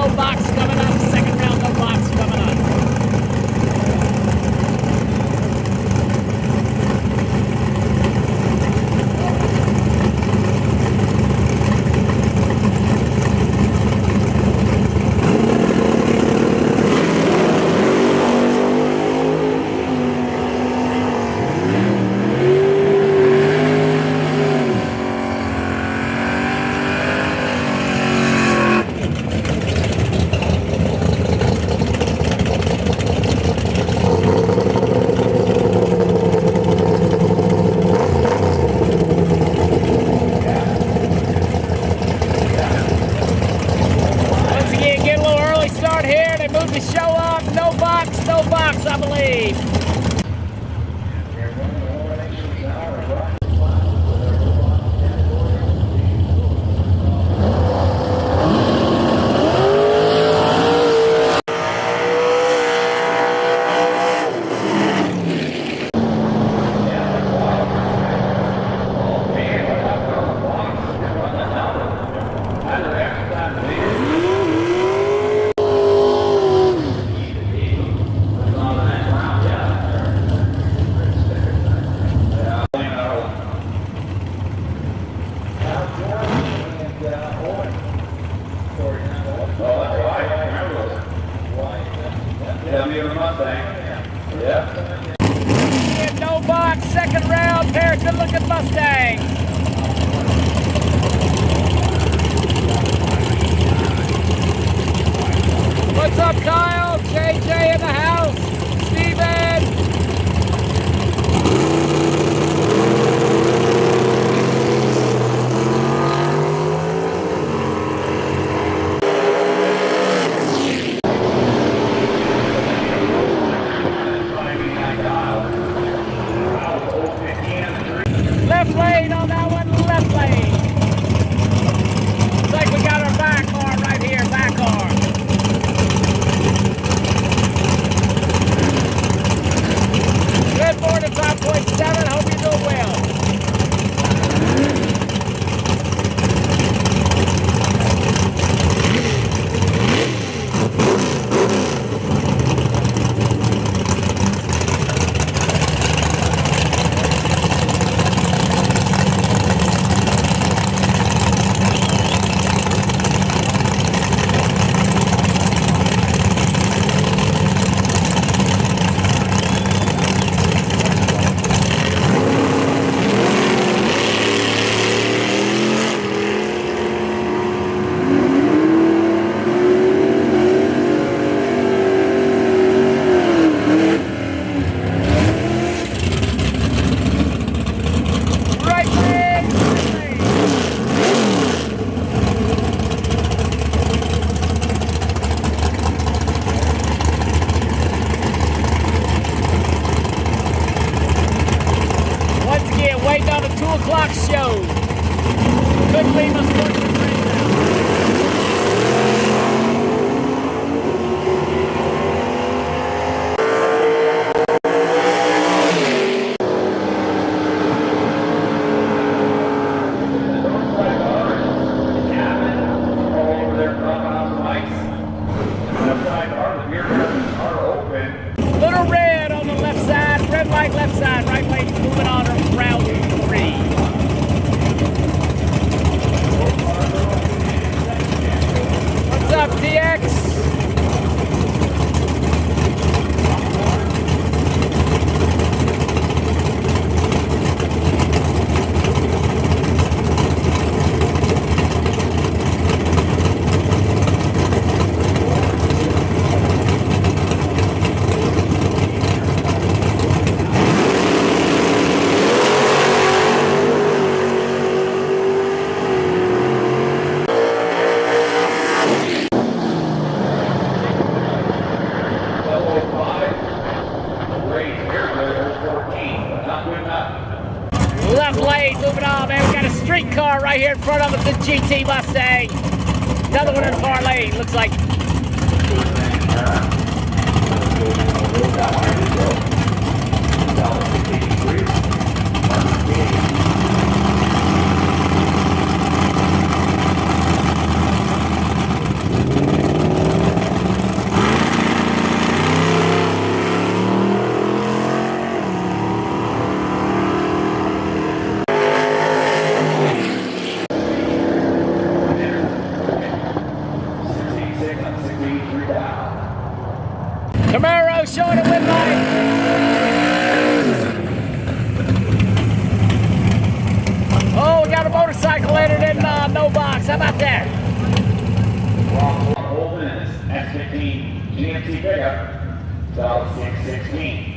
no box coming up. Second round, no box coming up. Move the show up, no box, I believe. No box, second round, pair of good-looking Mustangs. What's up, Kyle? JJ in the house. Steven. Left lane on that one, left lane. Looks like we got our back arm right here, back arm. Good morning, 5.7, hope you're doing well. Waiting on the 2 o'clock show. Couldn't leave us working right now. Little red on the left side, red light left side, right lane moving on round 3. What's up, DX? Left lane, moving on, man. We got a street car right here in front of us, the GT Mustang. Another one in the far lane, looks like. Camaro showing a wind light. Oh, we got a motorcycle entered in no box. How about that? S15 GMC pickup, South 616.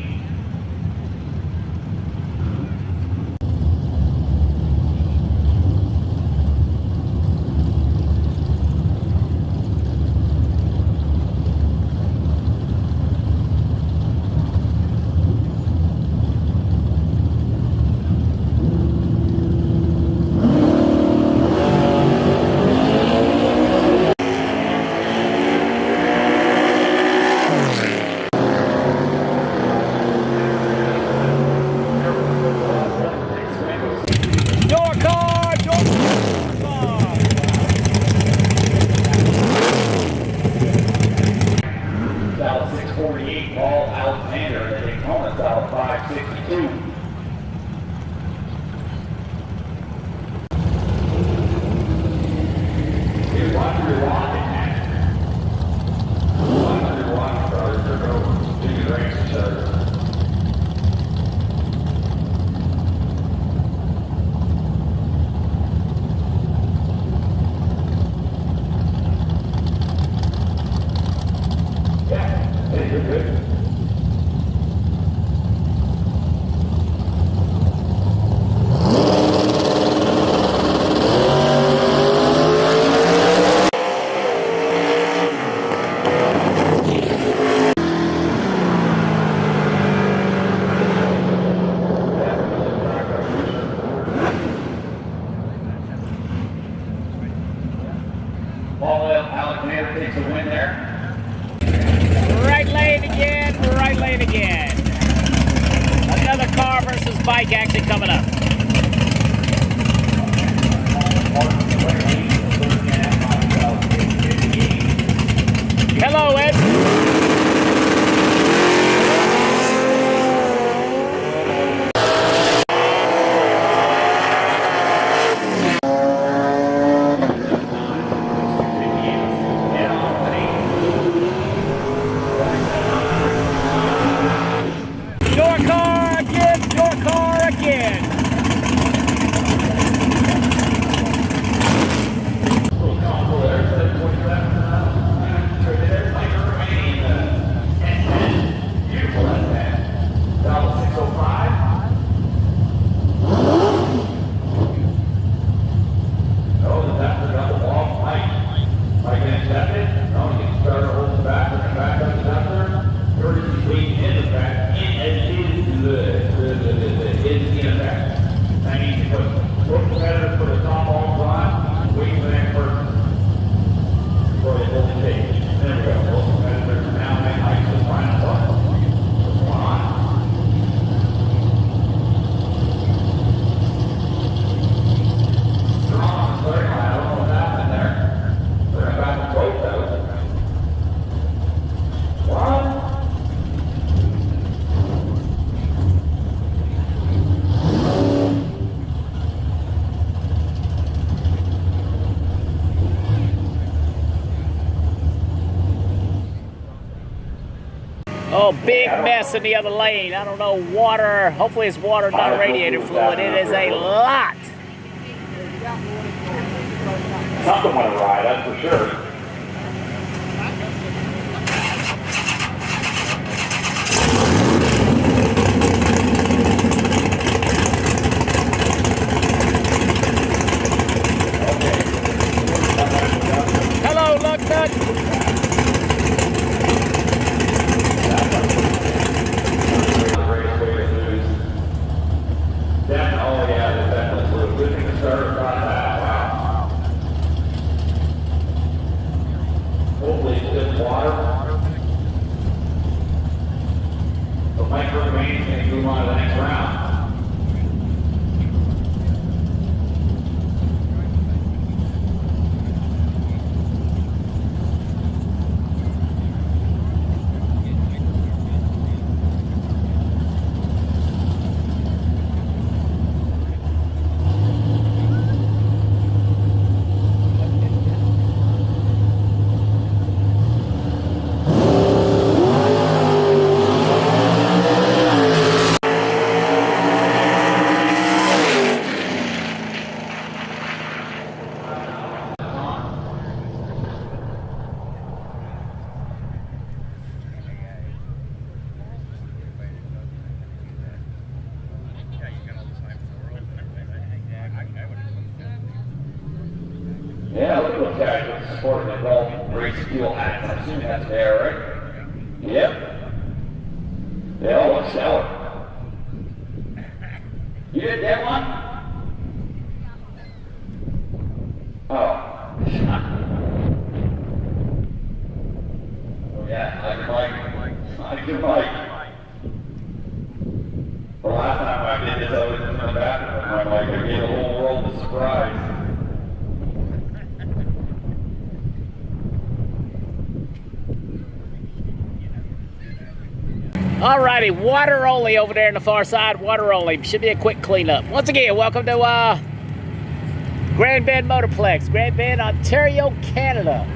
Takes a win there. Right lane again, right lane again. Another car versus bike action coming up. Hello, Ed. Oh, big mess in the other lane. I don't know, water. Hopefully it's water, not radiator fluid. It is a lot. Something went awry, that's for sure. Hello, Luck Nut. tag with the support of the adult race fuel hats. I'm assuming that's there, right? Yep. They all look stellar. You didn't get one? Oh. Oh yeah, like your mic. The last time I did this, I was in the bathroom with my mic. I gave the whole world a surprise. Alrighty, water only over there on the far side. Water only. Should be a quick cleanup. Once again, welcome to Grand Bend Motorplex, Grand Bend, Ontario, Canada.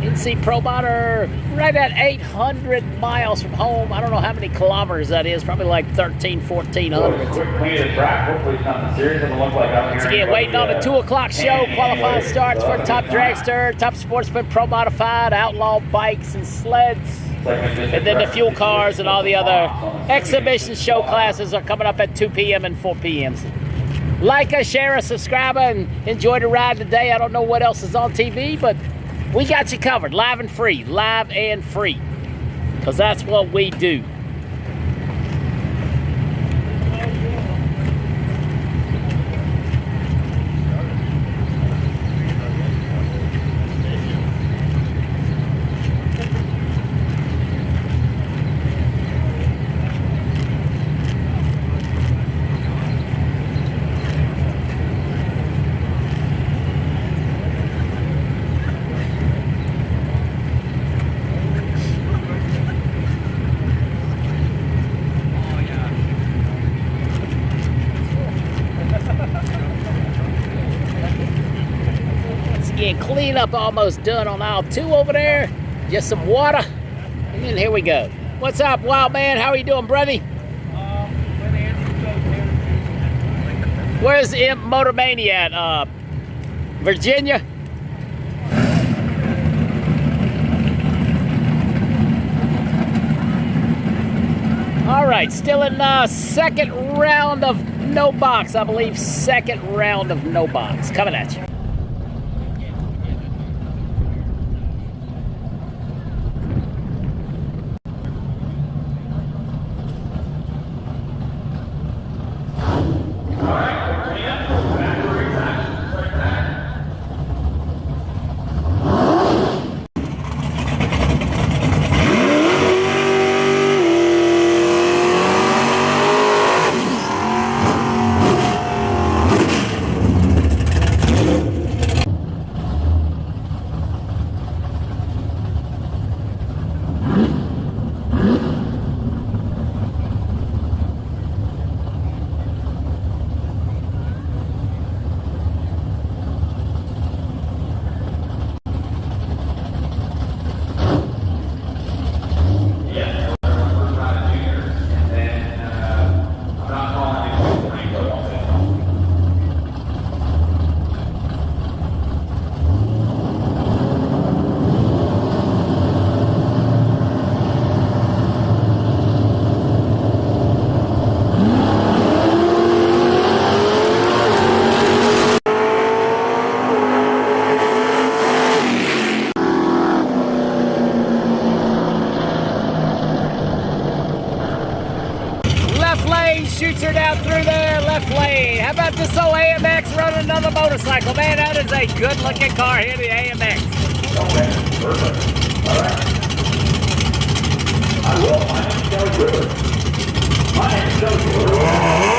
NC Pro Motor, right at 800 miles from home. I don't know how many kilometers that is. Probably like 1,300, 1,400. Quick clean of the track. Hopefully it's nothing serious. It doesn't look like I'm here. Once again, waiting on the 2 o'clock show. Qualifying starts for Top Dragster, Top Sportsman, Pro Modified, Outlaw Bikes and Sleds. And then the fuel cars and all the other exhibition show classes are coming up at 2 p.m. and 4 p.m. Like us, share us, subscribe, and enjoy the ride today. I don't know what else is on TV, but we got you covered, live and free, because that's what we do. Again, cleanup almost done on aisle 2 over there. Just some water. And then here we go. What's up, wild man? How are you doing, brother? Where's Motor Mania at? Virginia? All right, still in second round of no box. I believe second round of no box. Coming at you. Shoots her down through there, left lane. How about this old AMX running another motorcycle? Man, that is a good looking car here, the AMX. Okay, perfect. All right. I will. My name's Joe Brewer. My name's Joe Brewer.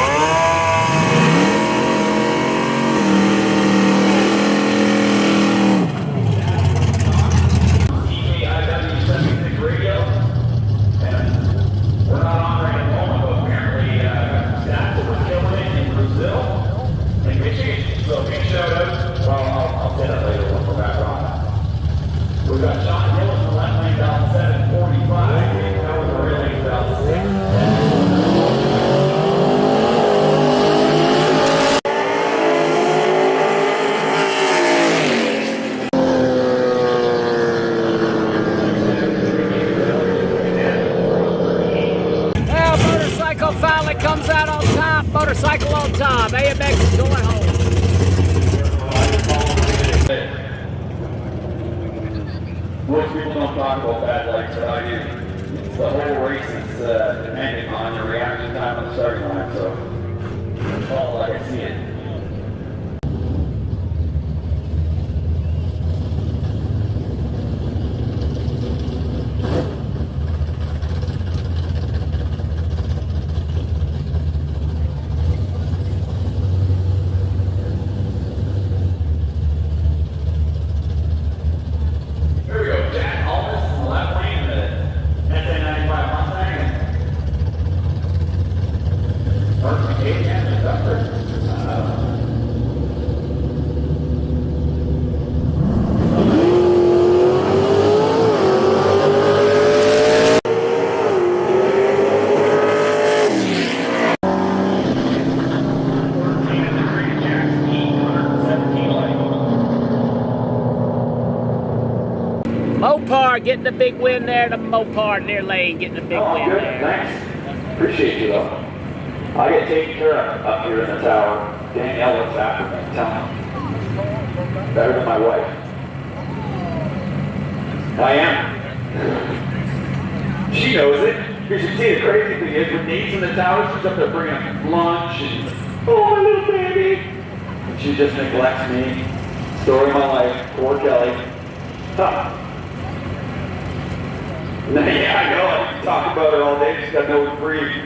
We've got John Hill in the left lane down 745. That was a really about 6. Well, motorcycle finally comes out on top. Motorcycle on top. AMX is going home. people don't talk about bad lights, but I do. It's the whole race is depending on your reaction time on the starting line, so that's all I can see it. Mopar getting the big win there. The Mopar near lane getting the big win Good. there. Thanks. Appreciate you though. I get taken care of up here in the tower. Danielle looks after me. Tell me. Better than my wife. I am. She knows it. You should see the crazy thing is when Nate's in the tower, she's up there bringing lunch and oh my little baby. And she just neglects me. Story of my life. Poor Kelly. Huh. Yeah, I know. I can talk about it all day. She's got no breathe.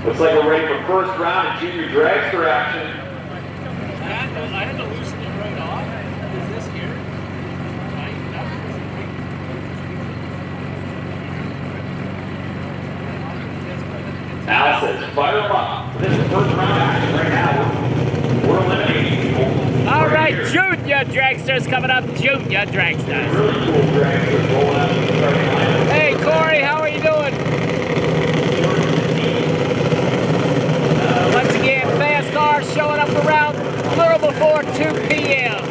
Looks like we're ready for first round of junior dragster action. I had to loosen it right off. Is this here? Al says, fire them up. This is first round action right now. We're eliminating people. All right, junior dragsters coming up. Junior dragsters. Really cool dragsters rolling out the starting line. Hey, Corey, how are you doing? Once again, fast cars showing up around a little before 2 p.m.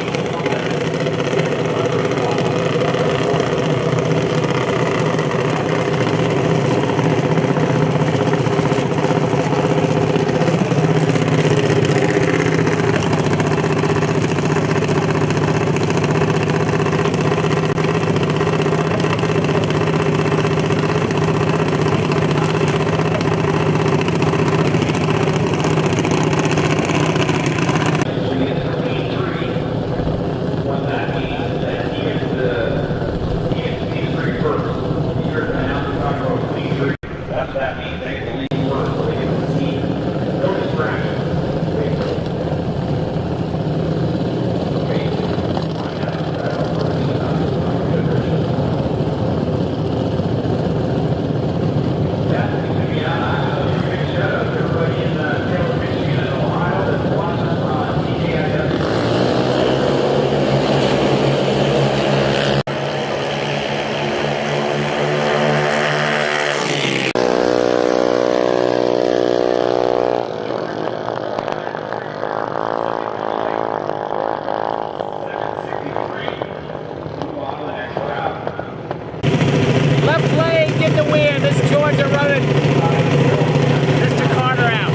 Left lane, get the win. This Georgia running Mr. Carter out.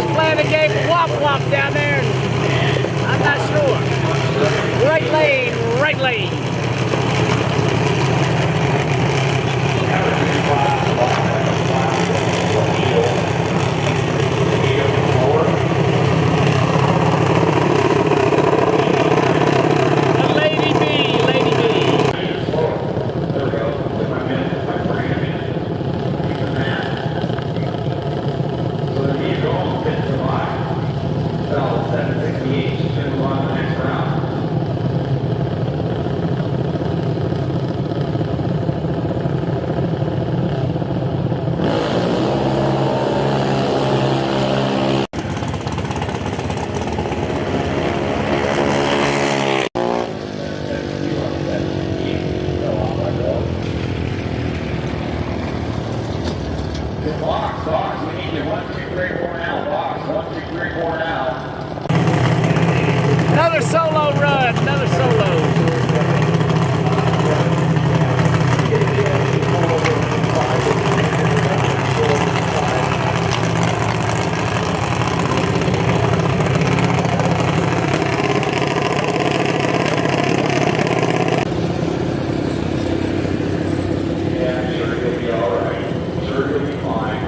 was playing a game of Wop Wop down there, and I'm not sure. Right lane, right lane. Another solo run, another solo. Yeah, sure, you'll be all right. Sure, you'll be fine.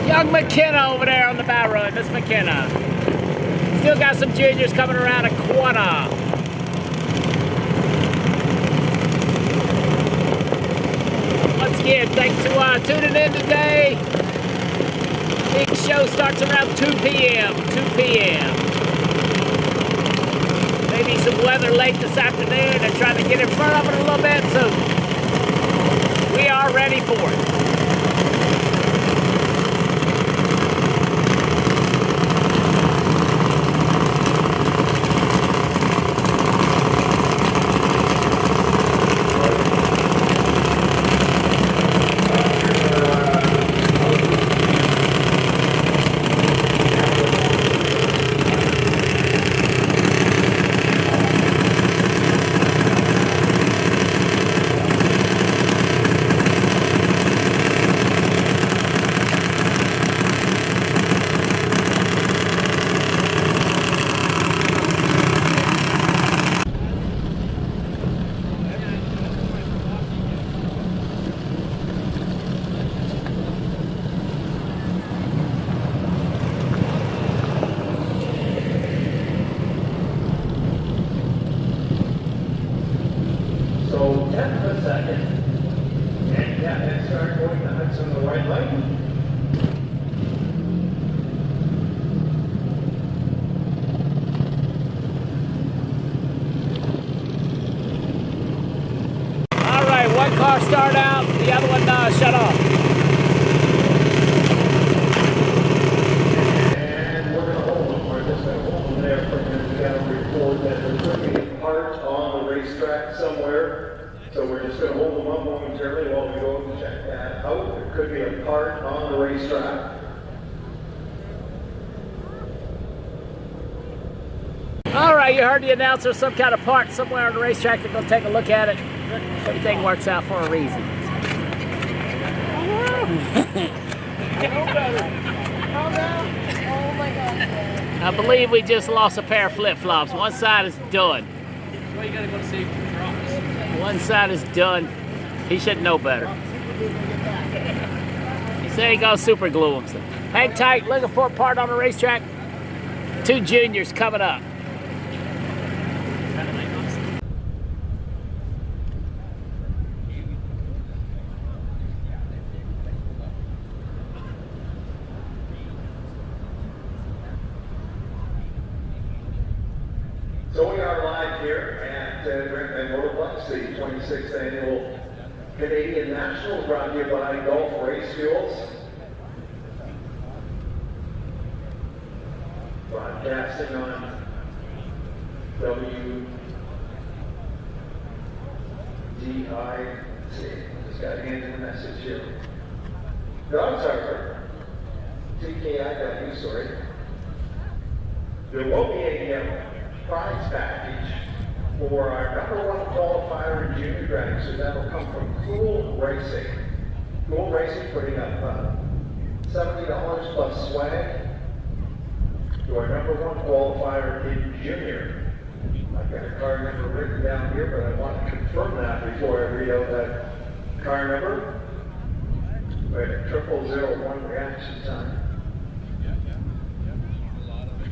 Young McKenna over there on the bow run. That's McKenna. Still got some juniors coming around a corner. Once again, thanks for tuning in today. Big show starts around 2 p.m. 2 p.m. Maybe some weather late this afternoon. I'm trying to get in front of it a little bit, so we are ready for it. So 10th of a second, and yeah, and start going the huts on the right lane. All right, one car start out, the other one shut off. And we're going to hold them. We're just going to hold them there because we got to report that there's going to be a part on the racetrack somewhere. So we're just going to hold them up momentarily while we go and check that out. There could be a part on the racetrack. All right, you heard the announcer, some kind of part somewhere on the racetrack. They're going to take a look at it. Everything works out for a reason. I believe we just lost a pair of flip-flops. One side is done. Well, you gotta go to safety drops. One side is done. He should know better. He said he gonna super glue them. So hang tight, looking for a part on the racetrack. 2 juniors coming up. So we are live here at Grand Bend Motorplex, the 26th annual Canadian Nationals, brought to you by Gulf Race Fuels. broadcasting on WDIC. Just got handed a message here. Dog Sergeant, TKIW, sorry. There will be a prize package for our #1 qualifier in junior dragsters. That will come from Cool Racing. Cool Racing putting up $70 plus swag to our #1 qualifier in junior. I've got a car number written down here, but I want to confirm that before I read out that car number. We had a 0001 reaction time.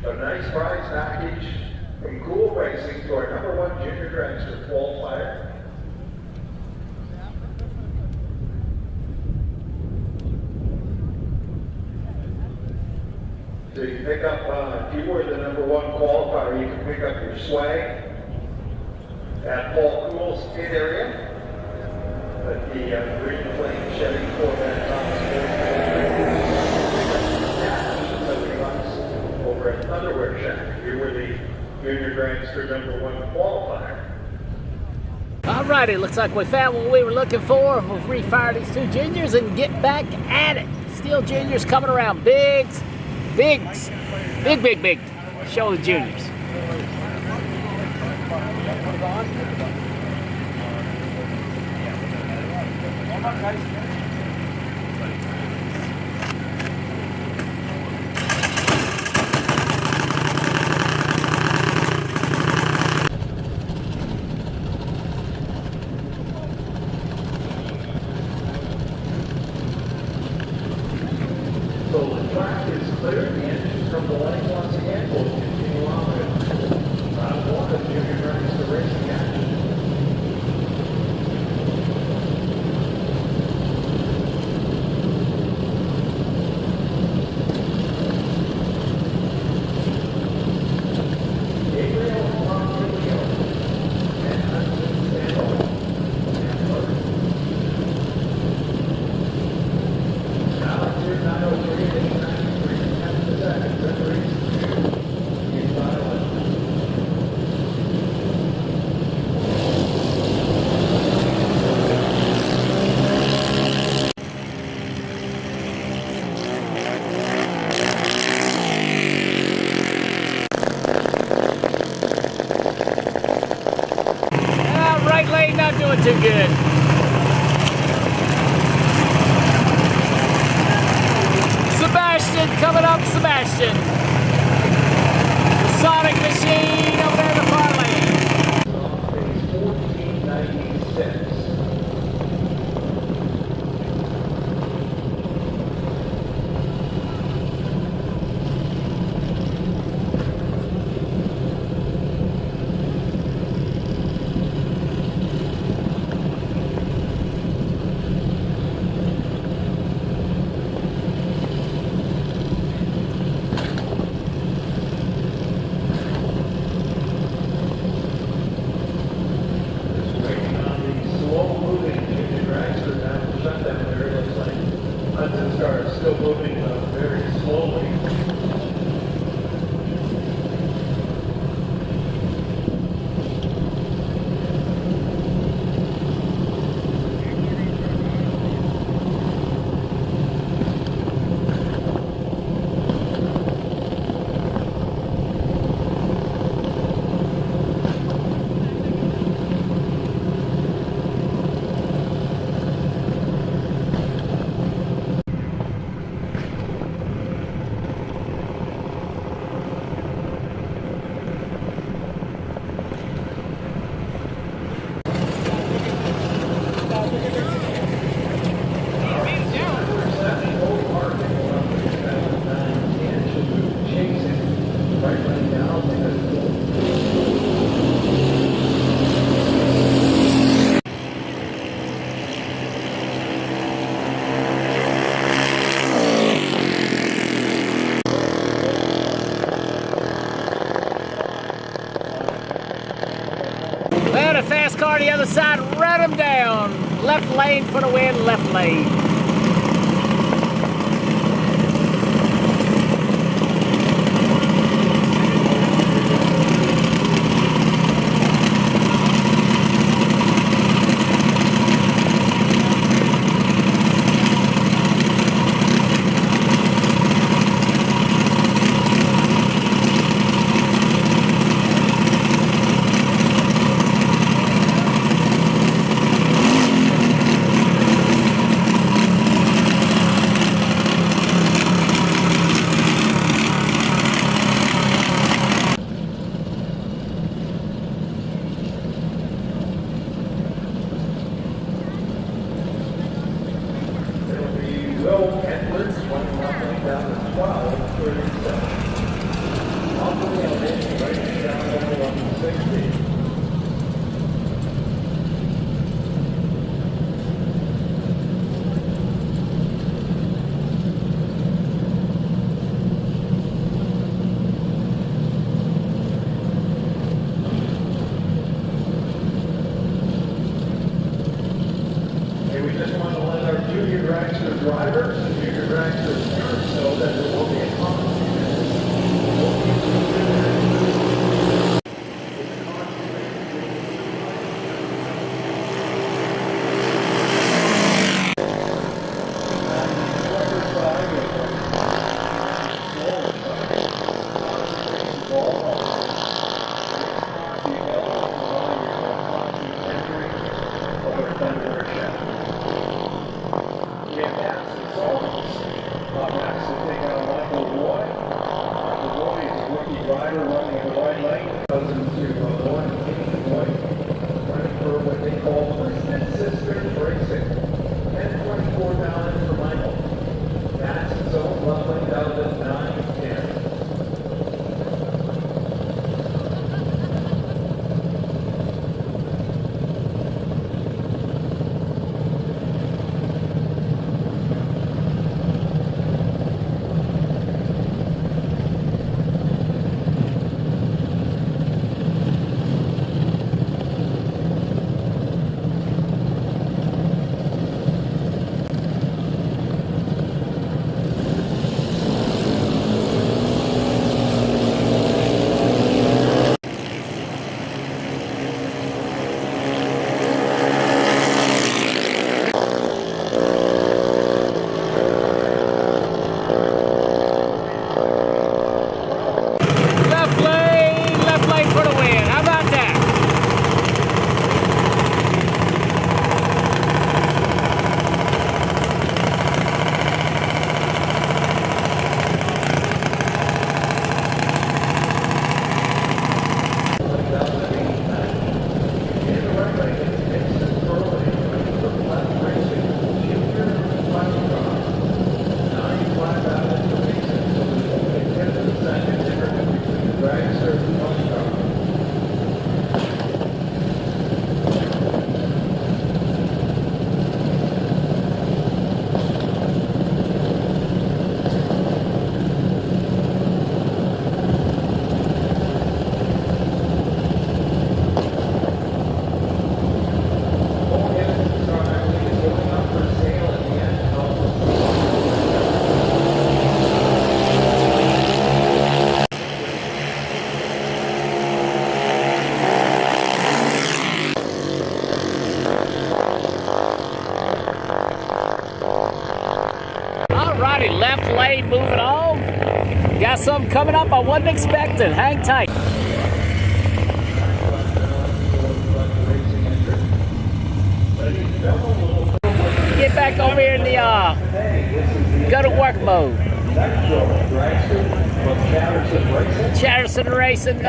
A nice prize package from Cool Racing to our #1 junior dragster qualifier. So you can pick up, if you were the #1 qualifier, you can pick up your swag at Paul Cool's pit area at the Green Flame Chevy Corvette over at Underwear Shack. You were the junior dragster #1 qualifier. Alrighty, looks like we found what we were looking for. We'll refire these two juniors and get back at it. Still juniors coming around. Big. Show the juniors. So the track is clear, the engines from the lane once again. We'll continue on with round 1 of junior dragster racing action. Gabriel Ronquillo and Hudson Sandler and Burke. Now it's here 903 and 93 and the second. Referees in violence. Right lane not doing too good. Sebastian coming up, Sebastian. The Sonic Machine over there in the far lane. Phase 1496. Waiting on the slow-moving junior dragster down the shutdown there. It looks like Hudson's car is still moving very slowly. Well, a fast car on the other side ran him down. Left lane for the win, left lane. drivers and junior dragsters parents know that there will be a left lane moving on. Got something coming up I wasn't expecting. Hang tight. Get back over here in the go to work mode. Chatterson Racing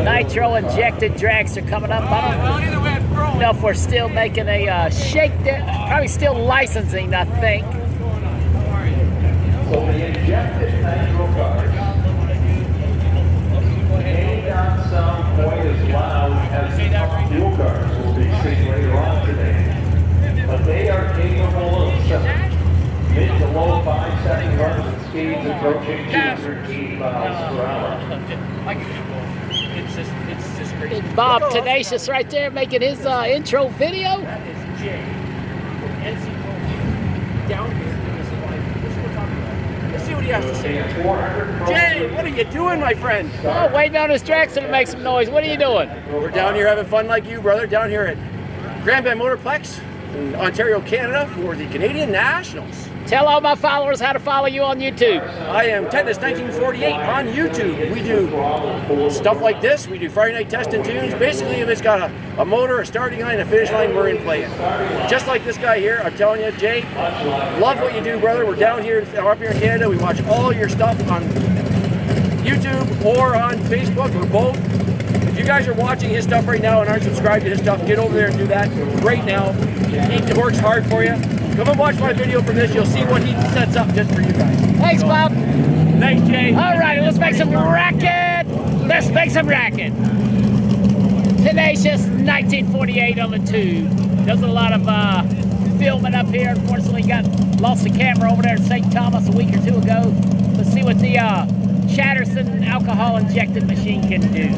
nitro injected dragster coming up. I don't know if we're still making a probably still licensing, I think. So the injected nitro cars may not sound quite as loud as the top fuel cars will be seen later on today, but they are capable of mid to low 5-second runs at speeds approaching 280 miles per hour. It's just crazy. Bob Tenacious right there making his intro video. That is Jay from NC down here. This is what we're talking about. Let's see what he has to say. Jay, what are you doing, my friend? Oh, waiting on his dragster to make some noise. What are you doing? We're down here having fun like you, brother. Down here at Grand Bend Motorplex in Ontario, Canada for the Canadian Nationals. Tell all my followers how to follow you on YouTube. I am Tetanus1948 on YouTube. We do stuff like this. We do Friday night test and tunes. Basically, if it's got a motor, a starting line, a finish line, we're in playing. Just like this guy here, I'm telling you, Jay, love what you do, brother. We're down here, up here in Canada. We watch all your stuff on YouTube or on Facebook or both. If you guys are watching his stuff right now and aren't subscribed to his stuff, get over there and do that right now. He works hard for you. Come and watch my video from this. You'll see what he sets up just for you guys. Thanks, Bob. Thanks, Jay. All right, let's make some racket. Let's make some racket. Tenacious 1948 on the tube. Does a lot of filming up here. Unfortunately, lost the camera over there at St. Thomas a week or two ago. Let's see what the Chatterson alcohol injected machine can do.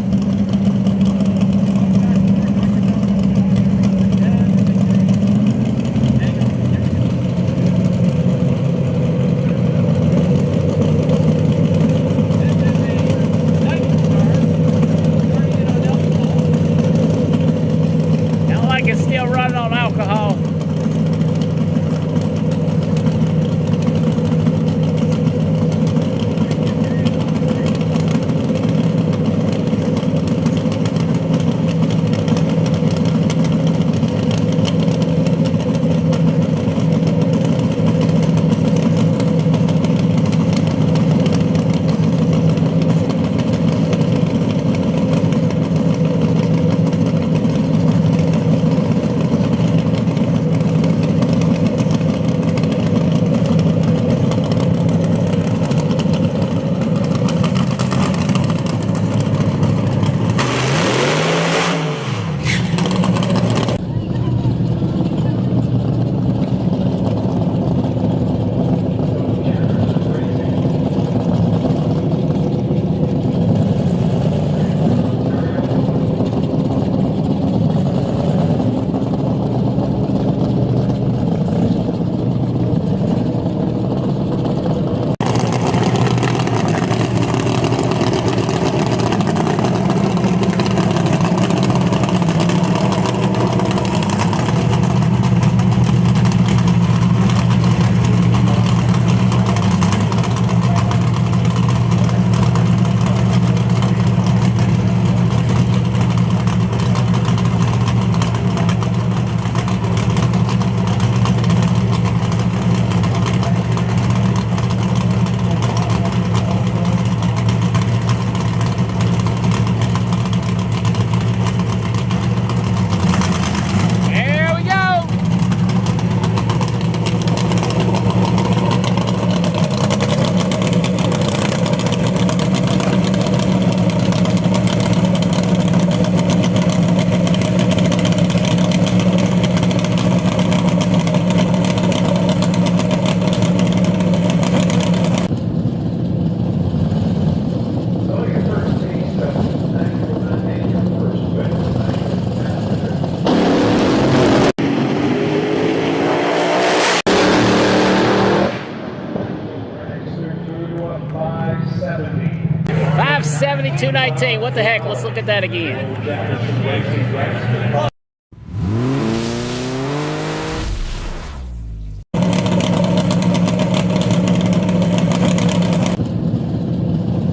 572.19. What the heck? Let's look at that again.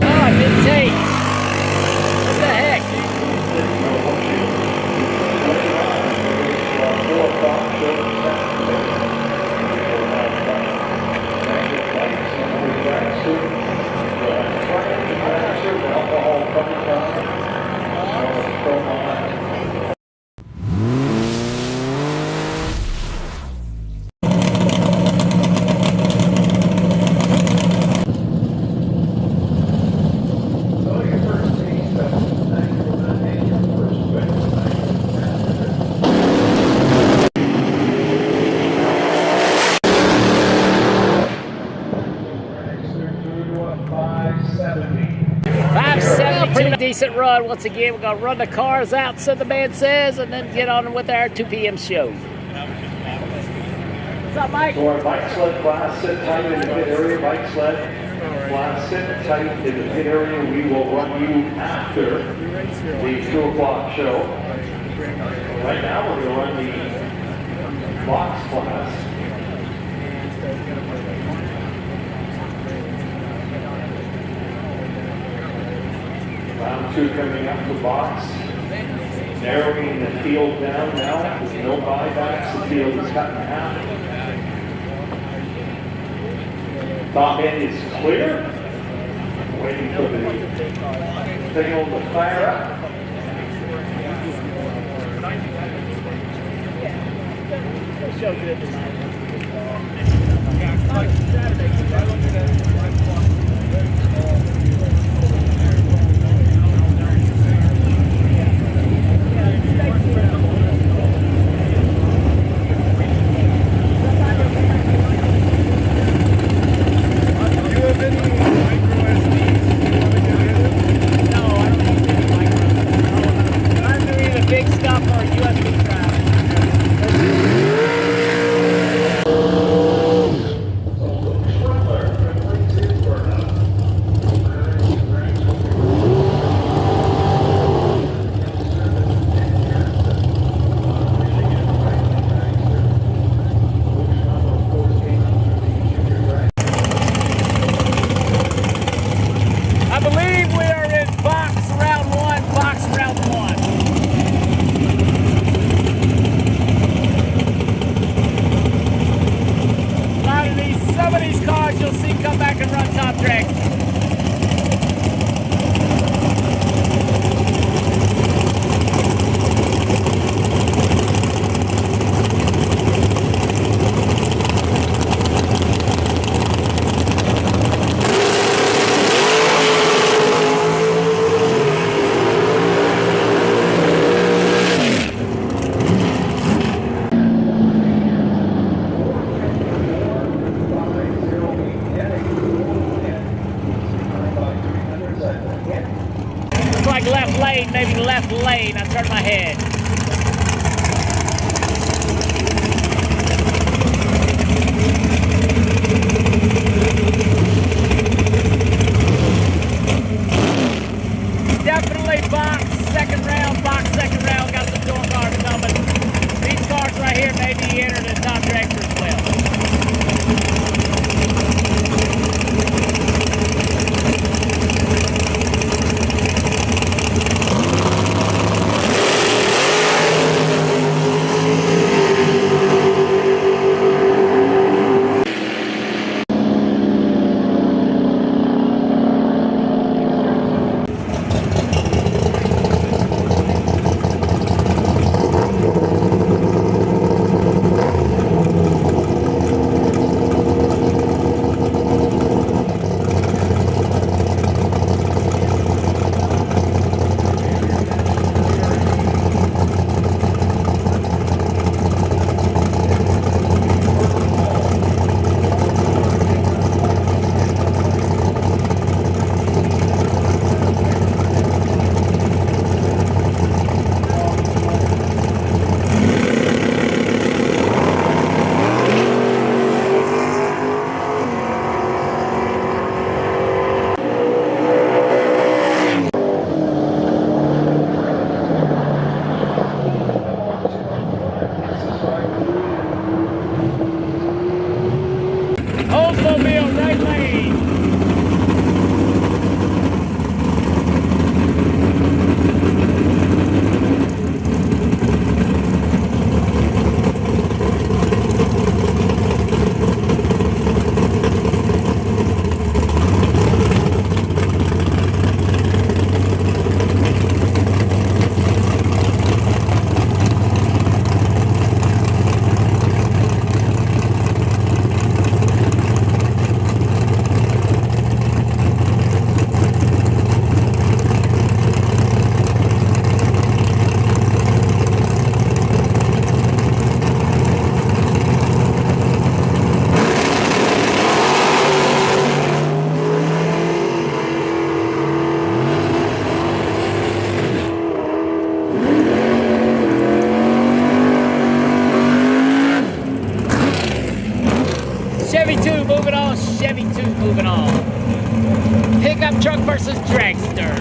Oh, it didn't take. What the heck? Decent run. Once again, we're going to run the cars out, so the man says, and then get on with our 2 p.m. show. What's up, Mike? For our bike sled class, sit tight in the pit area. Bike sled class, sit tight in the pit area. We will run you after the 2 o'clock show. Right now, we're going to run the box class. Round 2 coming up the box, narrowing the field down now with no buybacks. The field is cut in half. Top end is clear. Waiting for the signal to fire up. Maybe left lane. I turned my head. Definitely box second round. Got some door cars coming. These cars right here may be entered in top dragster as well. Chevy 2 moving on, Chevy 2 moving on. Pickup truck versus dragster.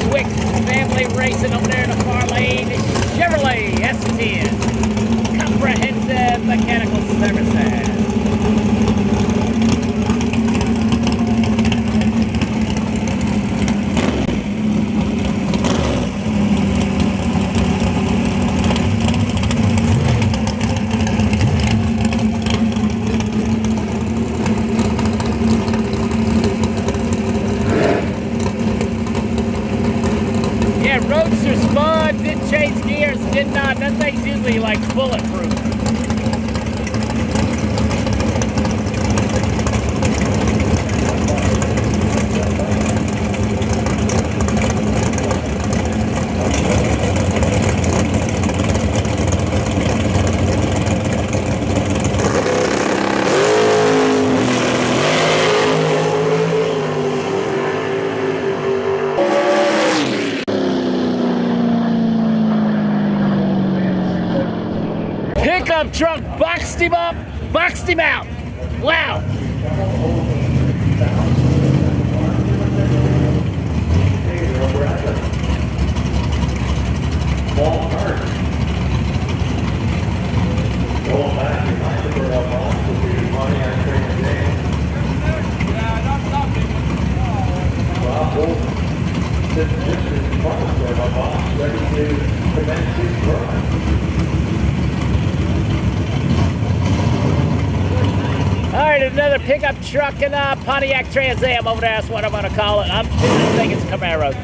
Swick family racing over there in the far lane. Chevrolet S10. Comprehensive mechanical services. Roadster's fun, didn't change gears, did not. That thing's usually like bulletproof. Pickup truck boxed him up, boxed him out. Wow. All right, another pickup truck and a Pontiac Trans Am over there. That's what I'm gonna call it. I think it's Camaro.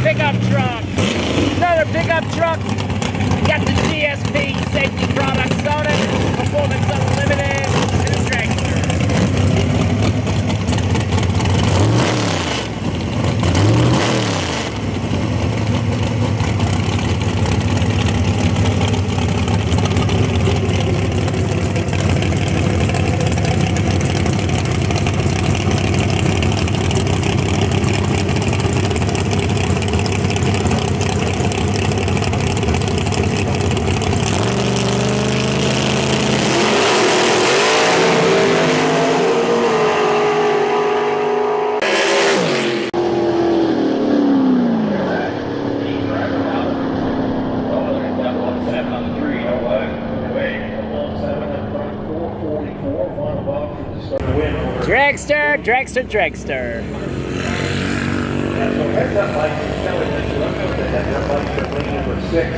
Pickup truck, another pickup truck. Got the GSP safety products on it. Performance Unlimited and a dragster. Dragster. Heads up lights and intelligence, look up the heads up lights for lane number 6.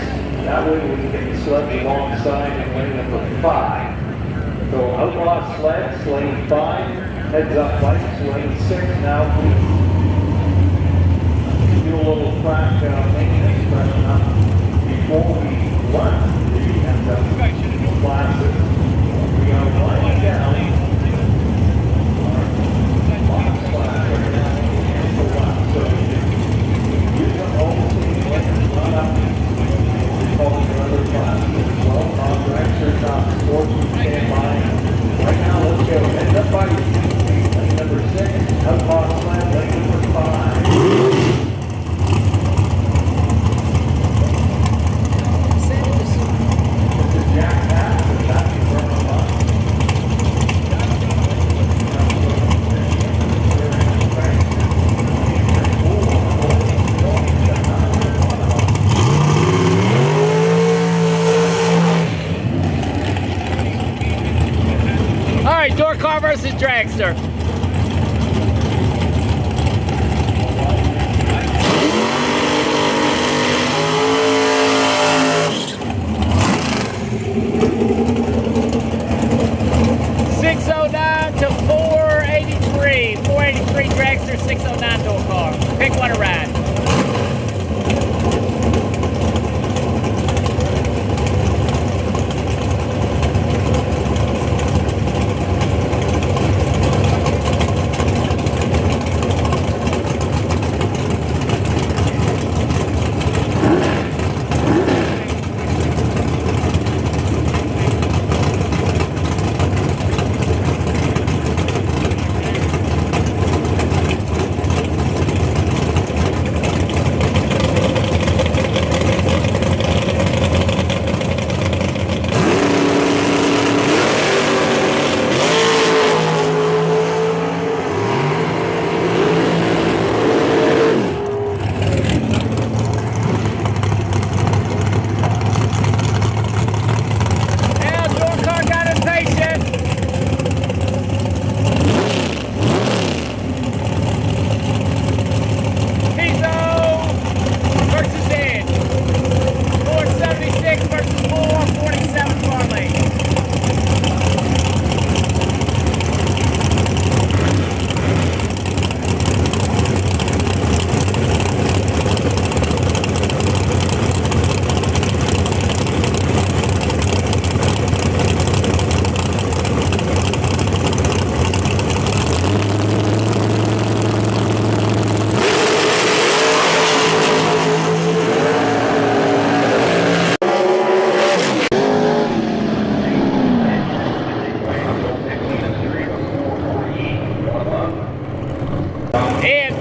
That way we can get the sled alongside in lane number 5. So outlaw sleds, lane 5, heads up lights, lane 6. Now please do a little track maintenance pressure up before we run the heads up classes. We are winding down. Right now, let's go. Heads up by lane number 6, outlaw sled, lane number 5. This is Jack Pass. right, door car versus dragster. $609 to $483. $483 dragster, $609 door car. Pick one to ride.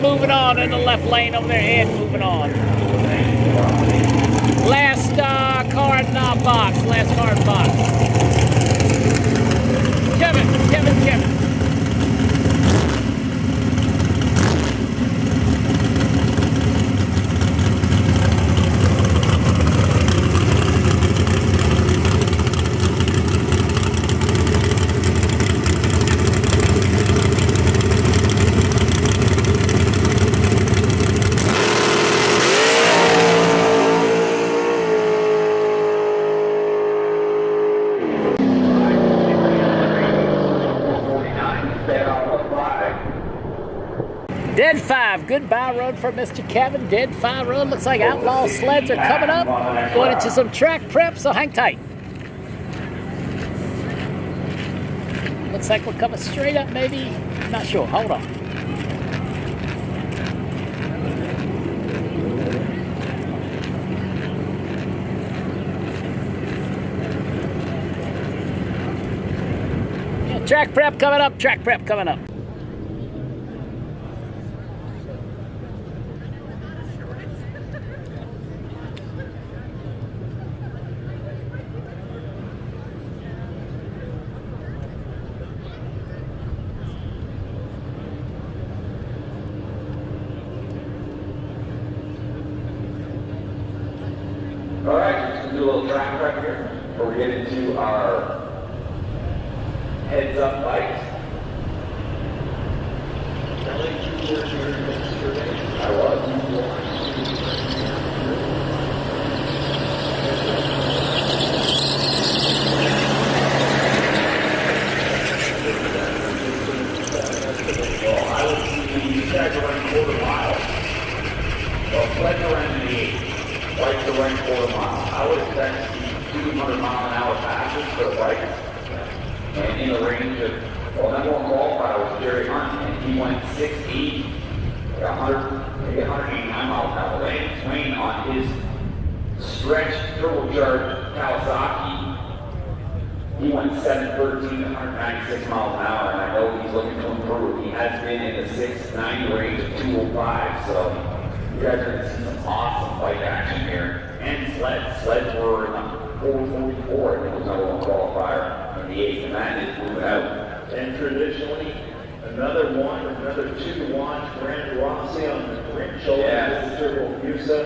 Moving on in the left lane over there, Ed, moving on. Last car in the box, last car in the box. Kevin. Dead 5, goodbye road for Mr. Kevin. Dead 5 road, looks like outlaw sleds are coming up. Going into some track prep, so hang tight. Looks like we're coming straight up, maybe. Not sure, hold on. Yeah, track prep coming up, track prep coming up. All right, just gonna do a little track prep here before we get into our heads-up bikes. I was. Quarter mile. Well, sleds are running the 8. Bikes are running quarter mile. I would expect to see 200 mile an hour passes for the bike. And in the range of, well, number one qualifier was Jerry Hunt, and he went 6'8", 100, maybe 189 miles an hour. Wayne on his stretch turbocharged Kawasaki, he went 713, 196 miles an hour, and I know he's looking to improve. He has been in the 690 range of 205, so you guys are going to see some awesome bike action here. And sleds. Sleds were number 444, I think was number one qualifier in the 8th, and that is moving out. And traditionally, another 2 to watch Brandon Rossi on the print shoulder with the Turbo Musa.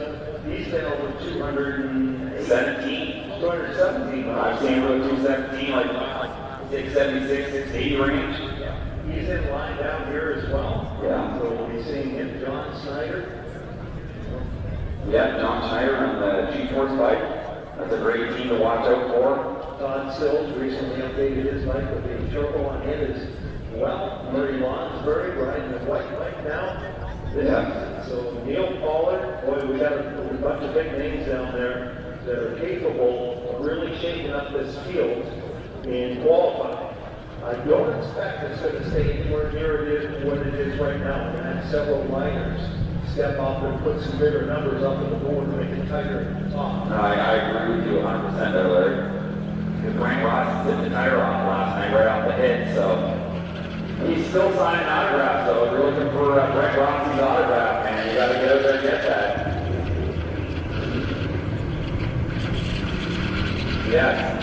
He's been over 217. 217. I've seen him go 217, like 676, 680 range. He's in line down here as well. Yeah. So we'll be seeing him, John Snyder. Yeah, John Schneider on the G-Force bike. That's a great team to watch out for. Todd Sills recently updated his bike with the turbo on it as well. Murray Lonsbury riding the white bike now. Yeah. So Neil Pollard, boy, we got a bunch of big names down there that are capable of really shaking up this field in qualifying. I don't expect it's going to stay anywhere near what it is right now. We're going to have several minors step up and put some bigger numbers up on the board to make it tighter at the top. No, I agree with you 100% there, Larry. Because Frank Ross hit the tire off last night right off the hit, so he's still signing autographs, so if you're looking for Frank Rossi's autograph, man, you got to get out there and get that. Yes.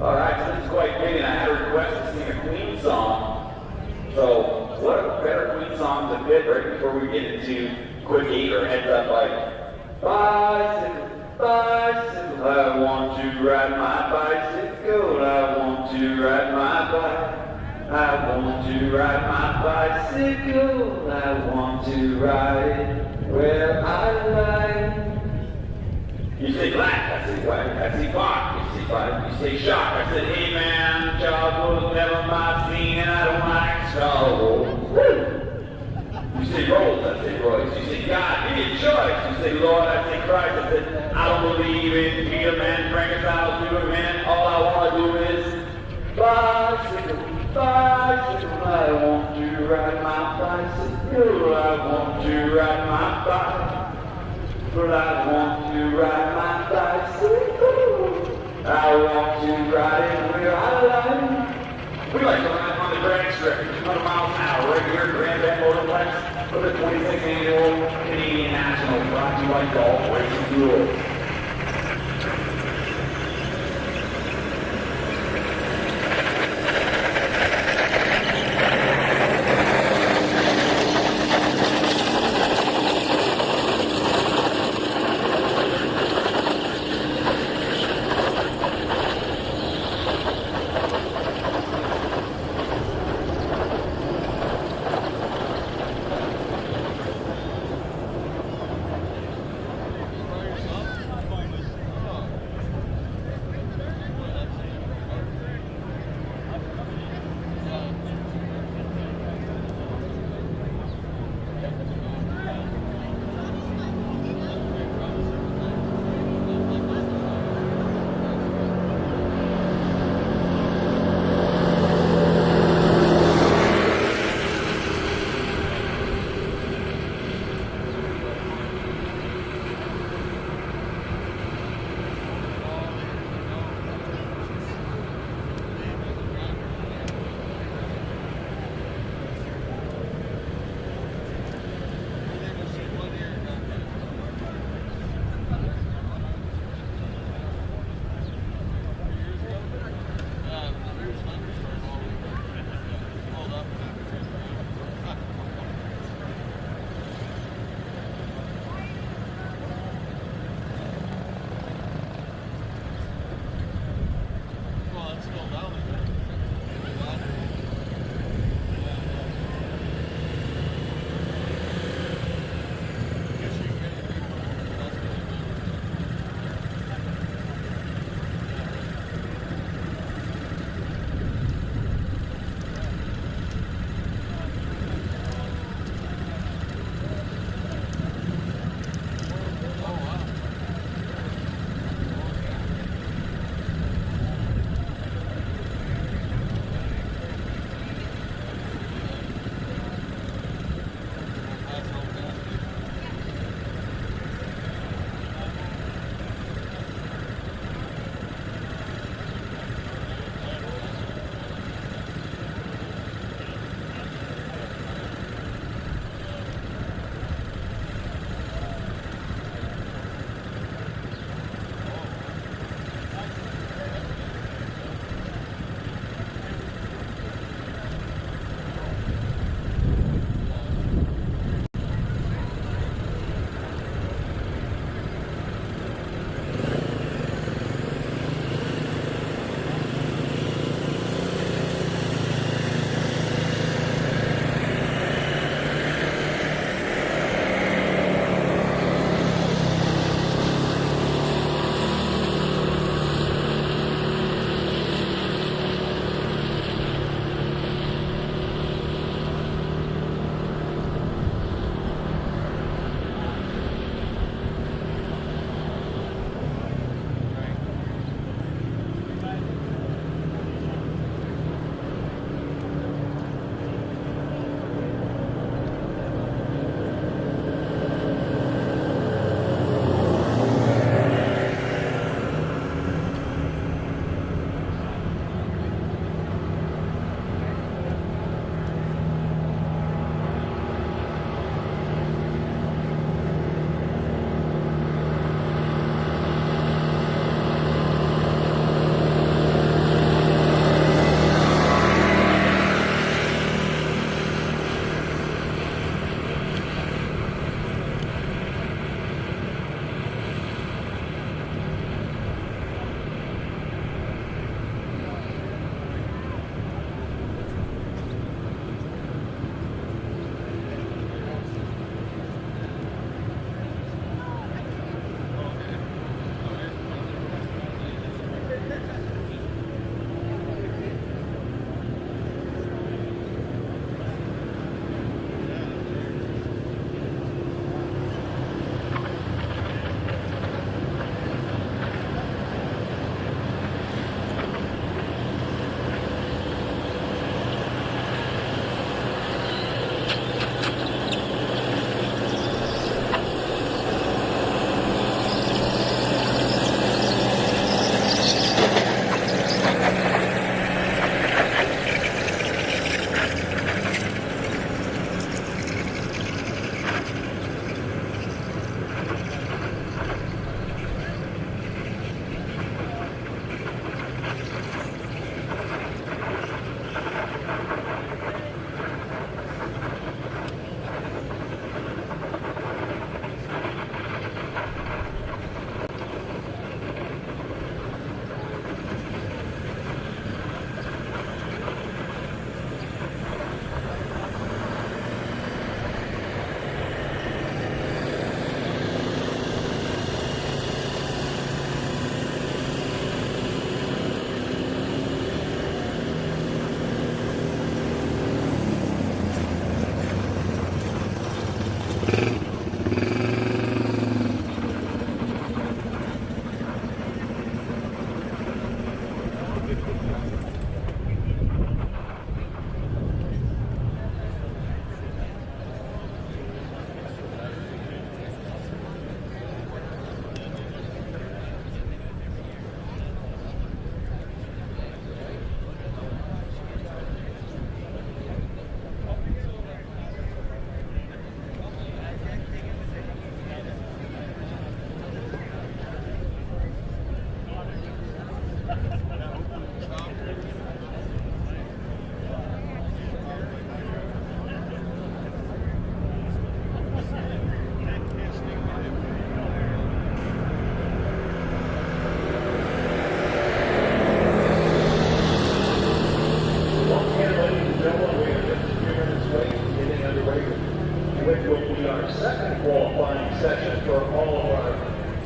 All right, so this is quite big, and I had a request to sing a Queen song. So, what a better Queen song to fit right before we get into quick 8 or heads up like bicycle, bicycle, I want to ride my bicycle, I want to ride my bike, I want to ride my bicycle, I want to ride where I like. You say black, I say white, I say bark, you say fight, you say shark, I said, hey man, Charles was never my scene and I don't like Charles. You say rolls, I say Royce, you say God, give me a choice, you say Lord, I say Christ, I said, I don't believe in Peter, man, Frankenstein, Superman, all I want to do is bicycle, bicycle, I want to ride my bicycle, I want to ride my bike. But I want to ride my bicycle. I want to ride it where I like. We like to ride on the drag strip at 200 miles an hour right here at Grand Bend Motorplex for the 26th annual Canadian National brought to you by Golf Racing Rules.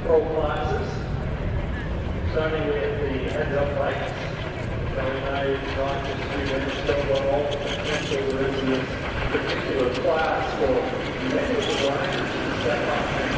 pro classes, starting with the heads-up lights. Kelly and I talked just 3 minutes ago about all the potential there is in this particular class for many of the riders to step up and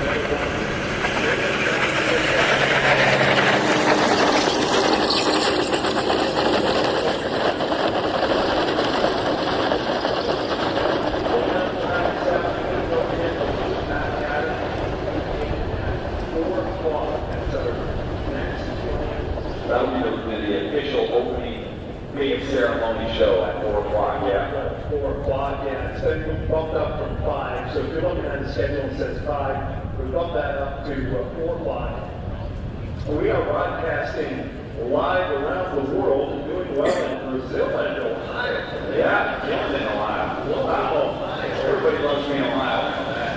That'll be the official opening big ceremony show at 4 o'clock, yeah. 4 o'clock, yeah. It's been bumped up from 5. So if you're looking at the schedule, it says 5. We bumped that up to 4 o'clock. We are broadcasting live around the world and doing well in Brazil and Ohio. Yeah, killing in Ohio. Wow. Everybody loves me in Ohio. I know that.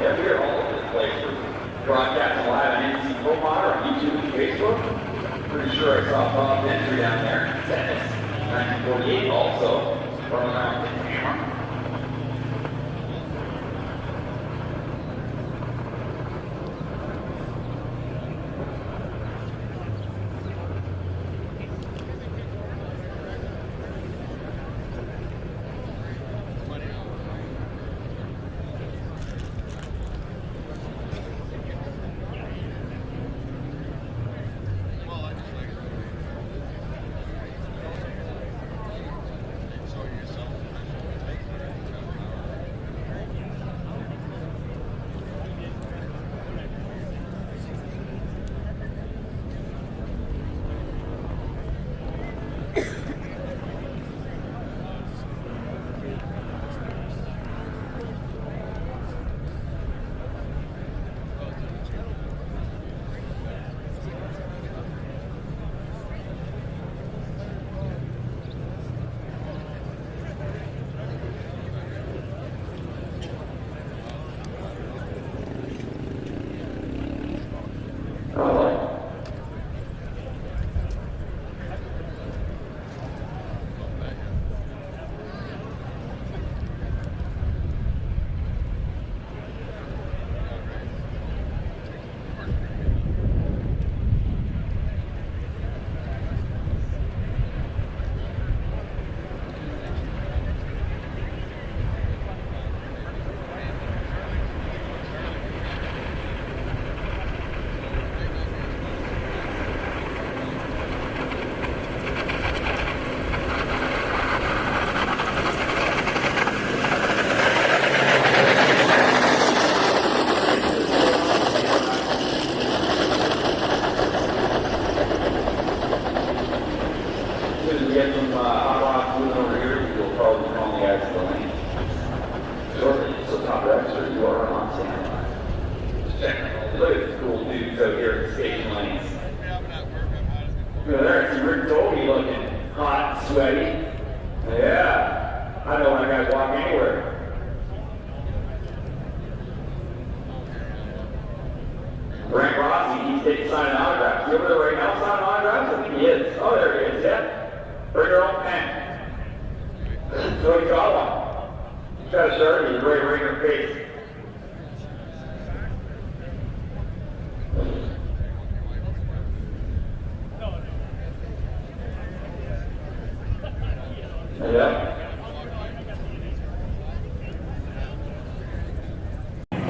Yeah, we're all over the place. We're broadcasting live on NC Pro Motor, on YouTube and Facebook. Pretty sure I saw Bob Entry down there. Tennis, 1948 also, running around with the camera.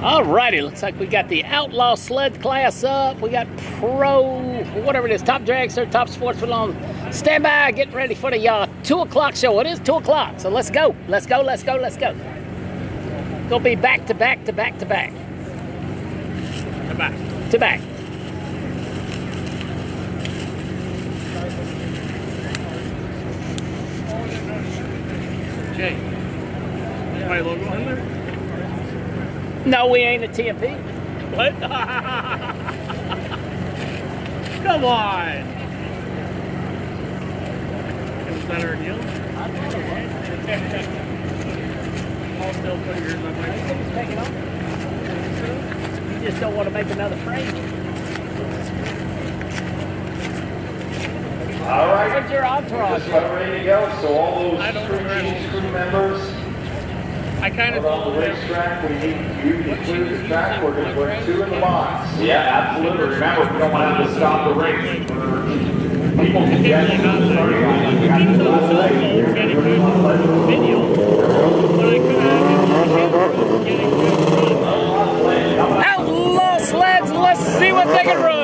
Alrighty, looks like we got the Outlaw Sled class up. We got Pro, whatever it is, Top Dragster, Top Sportsman on standby, getting ready for the 2 o'clock show. It is 2 o'clock, so let's go. Let's go, let's go, let's go. Gonna be back to back to back to back. To back. To back. Jay, my logo on there? No, we ain't a TMP. What? Come on. Is that our deal? I'll still put yours on my. Take it off. You just don't want to make another frame. All right. What's your entourage? Just about ready to go. So all those I don't crew members I kind of on the racetrack, we need you to clear the track. We're going to put 2 in the box. Yeah, absolutely. Remember, we don't want to have to stop the race. People can get in the starting line. We have to do it. video. But I could have getting good. Outlaw sleds, let's see what they can run.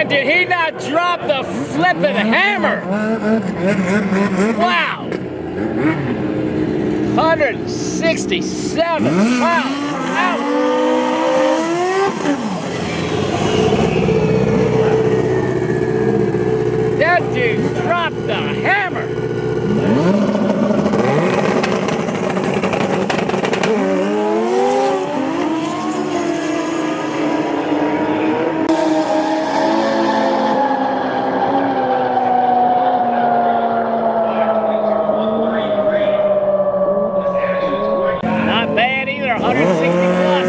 Did he not drop the flipping hammer? Wow. 167. Wow. Ow. That dude dropped the hammer. Not bad either, 160 plus.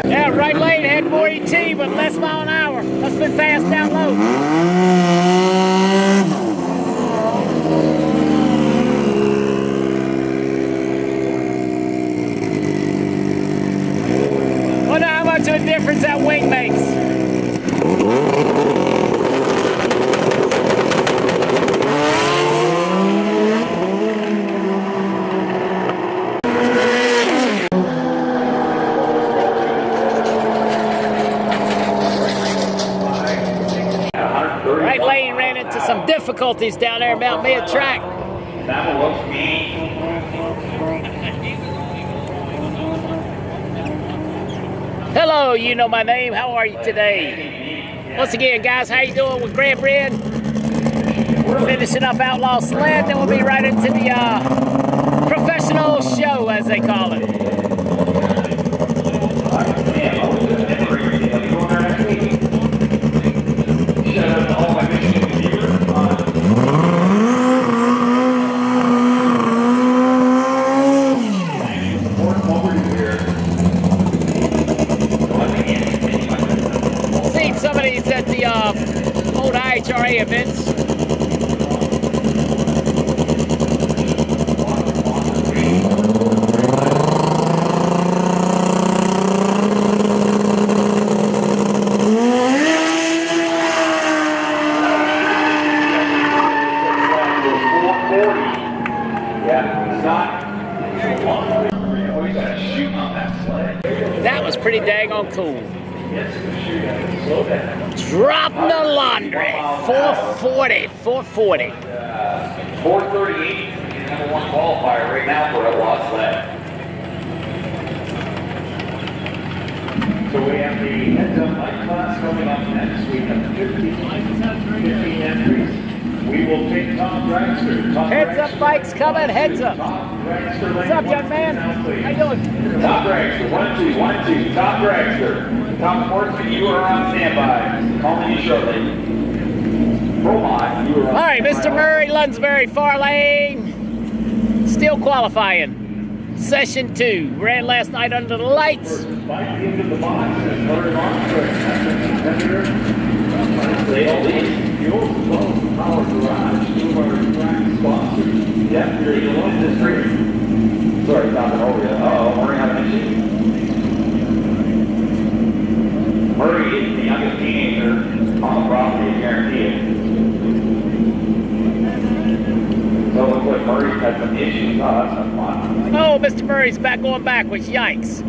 Yeah, right lane had more ET, but less mile an hour. Must have been fast down low. Wonder how much of a difference that wing makes. Right lane ran into some difficulties down there about mid track. That one looks mean. Hello, you know my name. How are you today? Once again, guys, how you doing with Grand Bend? We're finishing up Outlaw Sled, then we'll be right into the professional show, as they call it. Seen some of these at the old IHRA events. That was pretty daggone cool. Dropping the laundry. 440, 440. 438, number 1 qualifier right now for Outlaw Sled. So we have the heads-up light class coming up next. We have 15 entries. We will take Top Dragster. Heads up bikes coming, heads up. What's up, young man? How you doing? Top Dragster, 1-2, 1-2. Top Dragster. Top Sportsman, you are on standby. Calling you shortly. Romont, you are on All right, Mr. Murray, Lunsbury, far lane. Still qualifying. Session 2. Ran last night under the lights. By the end of the box, and Murray competitor. The old Power Garage, two of our track sponsors. Yep, you're going this street. Sorry, stopping over you. Uh-oh, Murray had an issue. Murray is the youngest teenager on the property, I guarantee it. So it looks like Murray's had some issues. Oh, that's not fun. Oh, Mr. Murray's back going backwards. Yikes.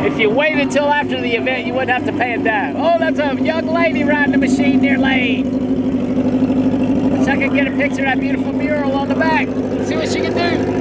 If you wait until after the event, you wouldn't have to pay a dime. Oh, that's a young lady riding the machine near lane. Wish I could get a picture of that beautiful mural on the back. See what she can do.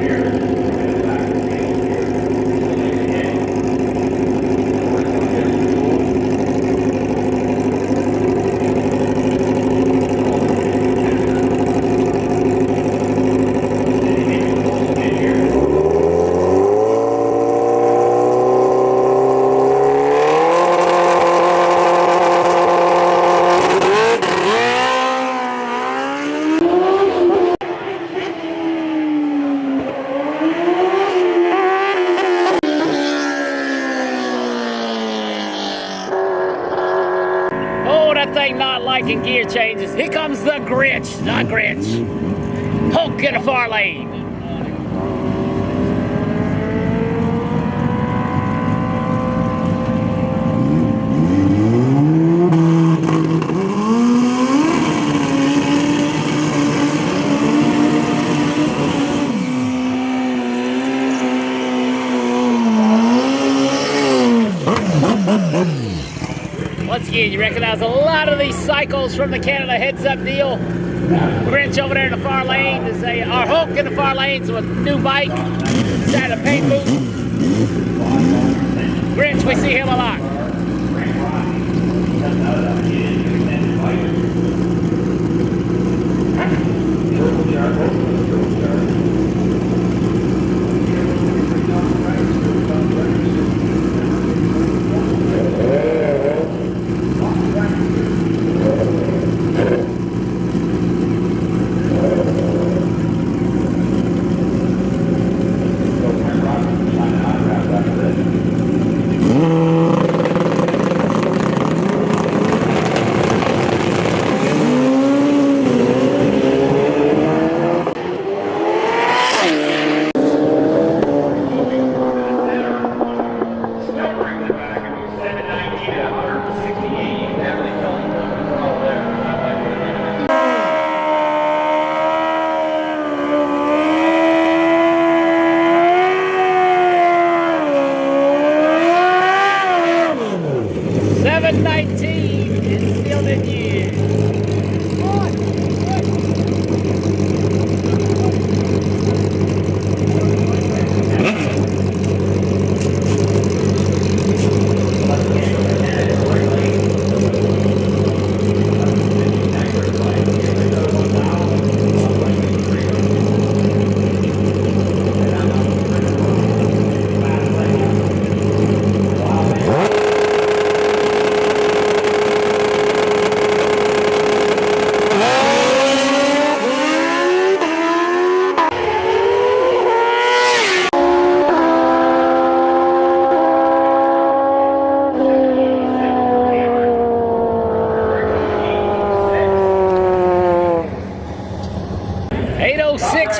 Thing not liking gear changes. Here comes the Grinch. The Grinch. Hulk in the far lane. Once again, you recognize a lot of these cycles from the Canada Heads Up deal. Grinch over there in the far lane is our Hulk in the far lanes with a new bike, inside a paint booth. Grinch, we see him a lot.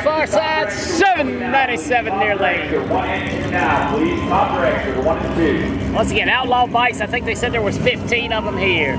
Far side, 797 near lane. Now, please, Top Dragster, 1 and 2. Once again, Outlaw Bikes, I think they said there was 15 of them here.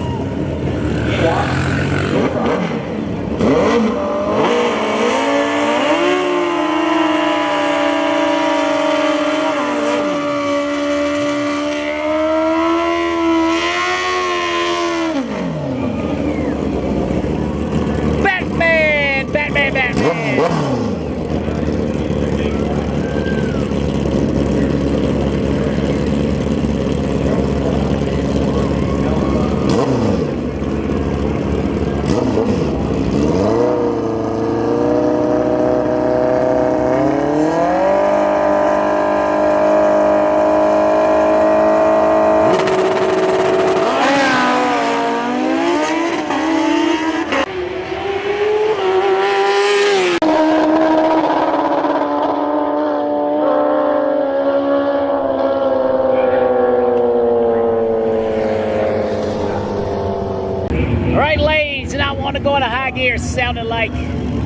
Right lanes, and I want to go into high gear, sounding like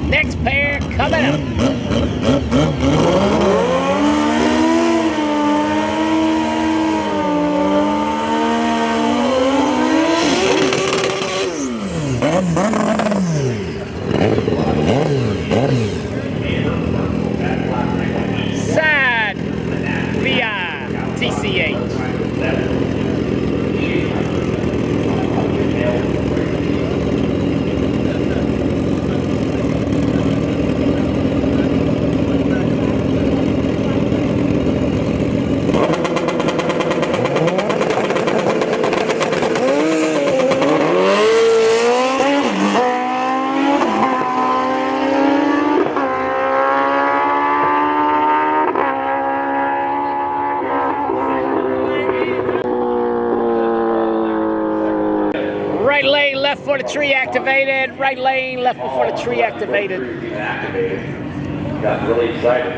next pair coming up. Side VI TCH. Right lane, left for the tree activated. Right lane, left before the tree activated. Got really excited.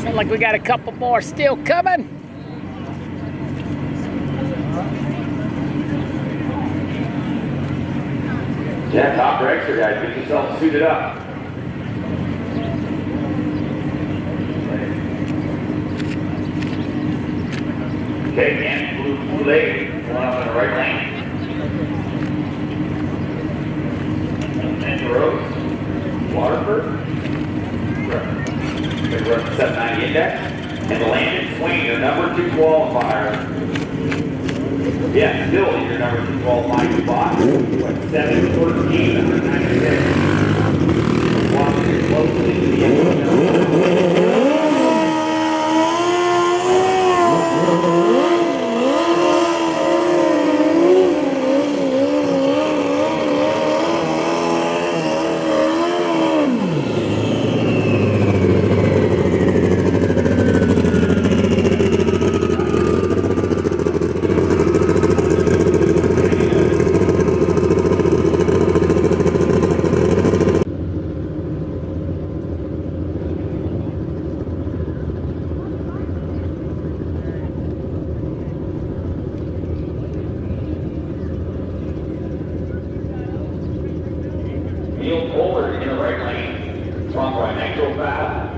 Sounds like we got a couple more still coming. Yeah, top dragster guys, get yourself suited up. Okay, again, blue lane, going up in the right lane. And Rose, Waterford. They run 790 index. And Landon Swain, your number 2 qualifier. Yeah, still in your number 2 qualifying spot. 7:14, number 96. Watching closely to the end of the Neil Pollard in the right lane, strong by Nitro Fast.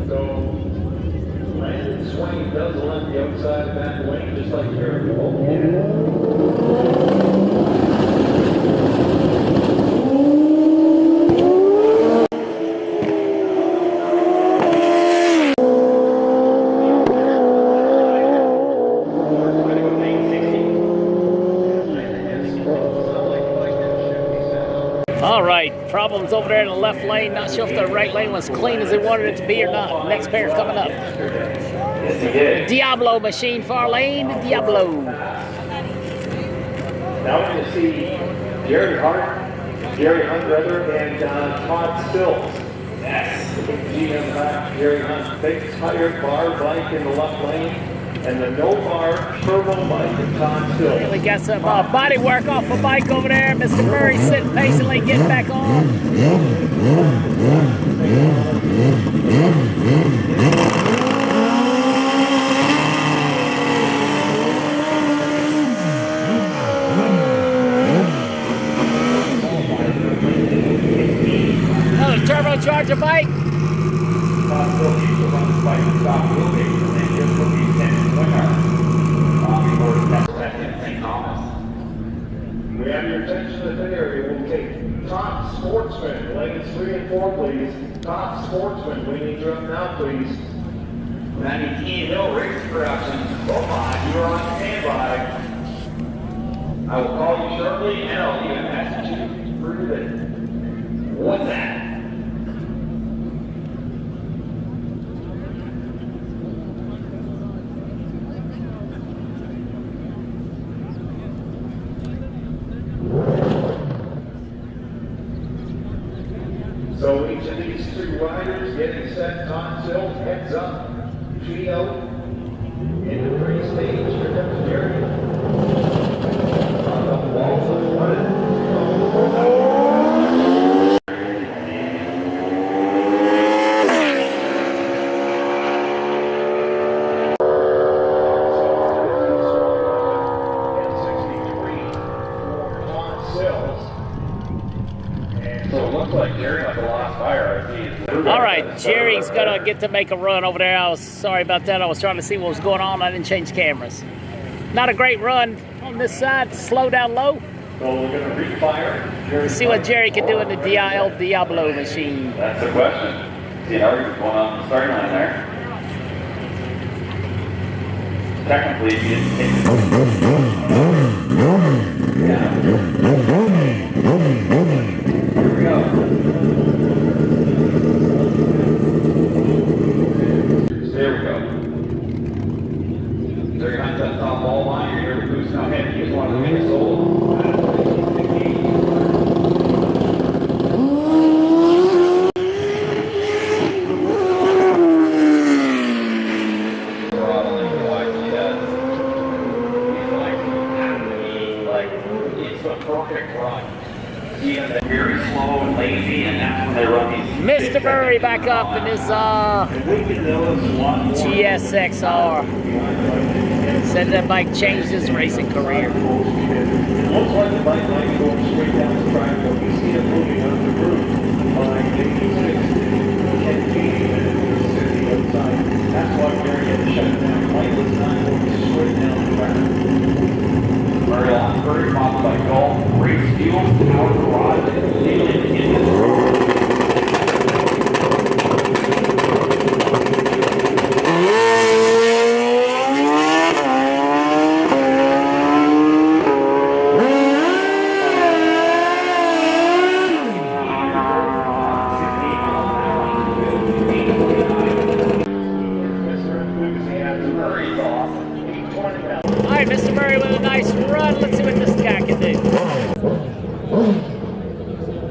So, Landon Swain does limp the outside of that lane just like Gary All right, problems over there in the left lane. Not sure if the right lane was clean as they wanted it to be or not. Next pair coming up. Yes, he did. Diablo machine, far lane, Diablo. Now we're going to see Jerry Hart, Jerry Hunt, and Todd Stills. Yes. The big G in the back, Jerry Hunt, big tire bar bike in the left lane, and the no bar turbo bike in Todd Stills. We got some body work off a bike over there. Mr. Murray sitting patiently, getting back on. Another turbocharger bike. Todd Stills used to run this bike in South Wheelbase, and then just for these 10 winners before the test event in St. Thomas. We have your attention to the pit area. We'll take top sportsman, lanes 3 and 4, please. Top sportsman, we need you up now, please. Randy Keen Hill Racing Production. Hold on, you are on standby. I will call you shortly and I'll leave a message for you. What's that? So each of these three riders getting set on tilt, heads up, feet out, into pre-stage. Here comes Jerry. On the walls of one. All right, Jerry's gonna get to make a run over there. I was sorry about that. I was trying to see what was going on. I didn't change cameras. Not a great run on this side. Slow down low. So we're gonna refire. Let's see what Jerry can do in the El Diablo machine. That's the question. See how you're going on the starting line there. Technically, you didn't take Here we go. There we go. So you're going to that top ball line, you're here to boost now ahead. You just want to make a solo. Very slow and lazy, and that's when they run these. Mr. Murray back up in his GSXR. Said that bike changed his racing career. Looks like the bike might go straight down the track, but we see it moving on the route by 86 and 80 minutes outside. That's why Gary had to shut down. Bike was not going straight down the track. Murray on Curry, followed by Golf, Race Fuel, Power Garage, and Leland in the All right, Mr. Murray with a nice run. Let's see what this guy can do.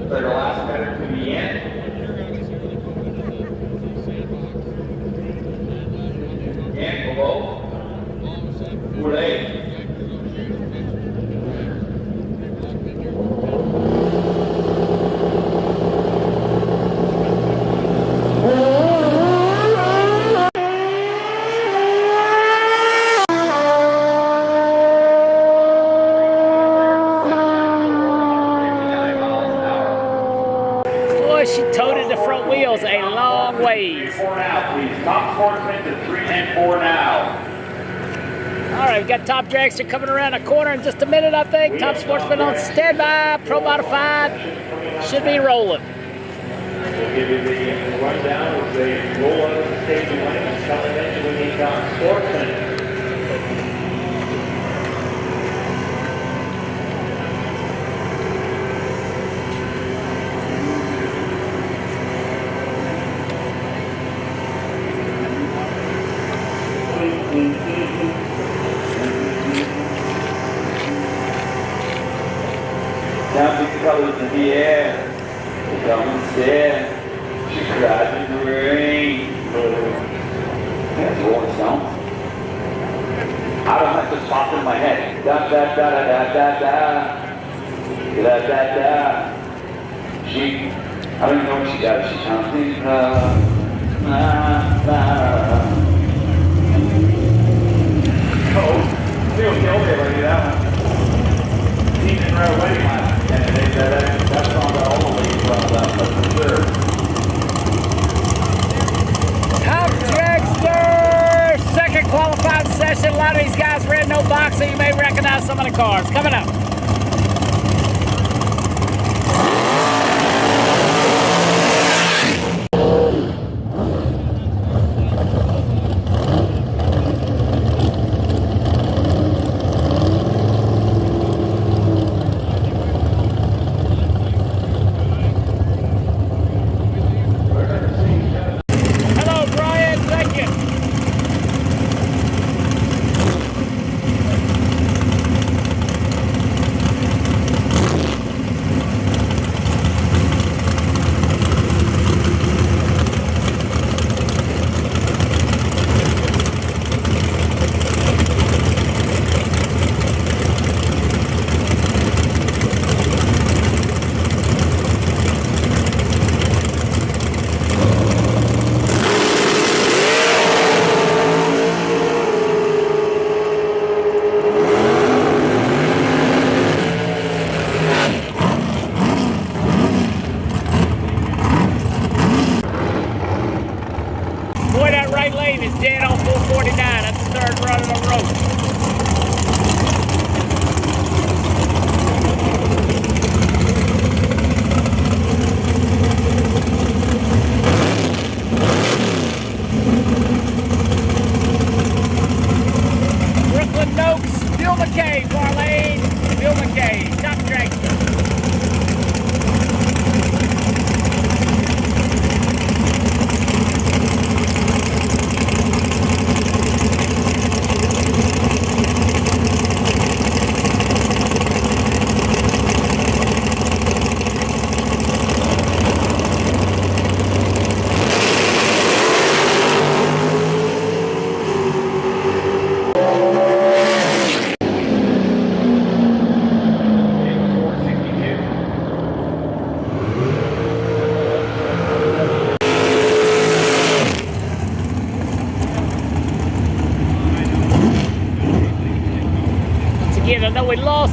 Their last better to the end. And below. Goulet. She toted the front wheels a long ways. 4 now, please. Top sportsman to 3 and 4 now. All right, we got Top Dragster coming around the corner in just a minute, I think. Top Sportsman on standby, Pro Modified. Should be rolling. We'll give you the rundown as they roll out of the stadium lane. Tell them that we need Top Sportsman. Down the colors in the air, come and stare, she cried in the rain. That's Rolling Stones. I don't have to pop in my head. Da da da da da da da da da da. She, I don't even know what she does. She sounds oh, she was okay when I do that one. Team in right away, and that's on the all the way from that's for sure. Top Dragster, second qualified session. A lot of these guys ran no box, so you may recognize some of the cars. Coming up.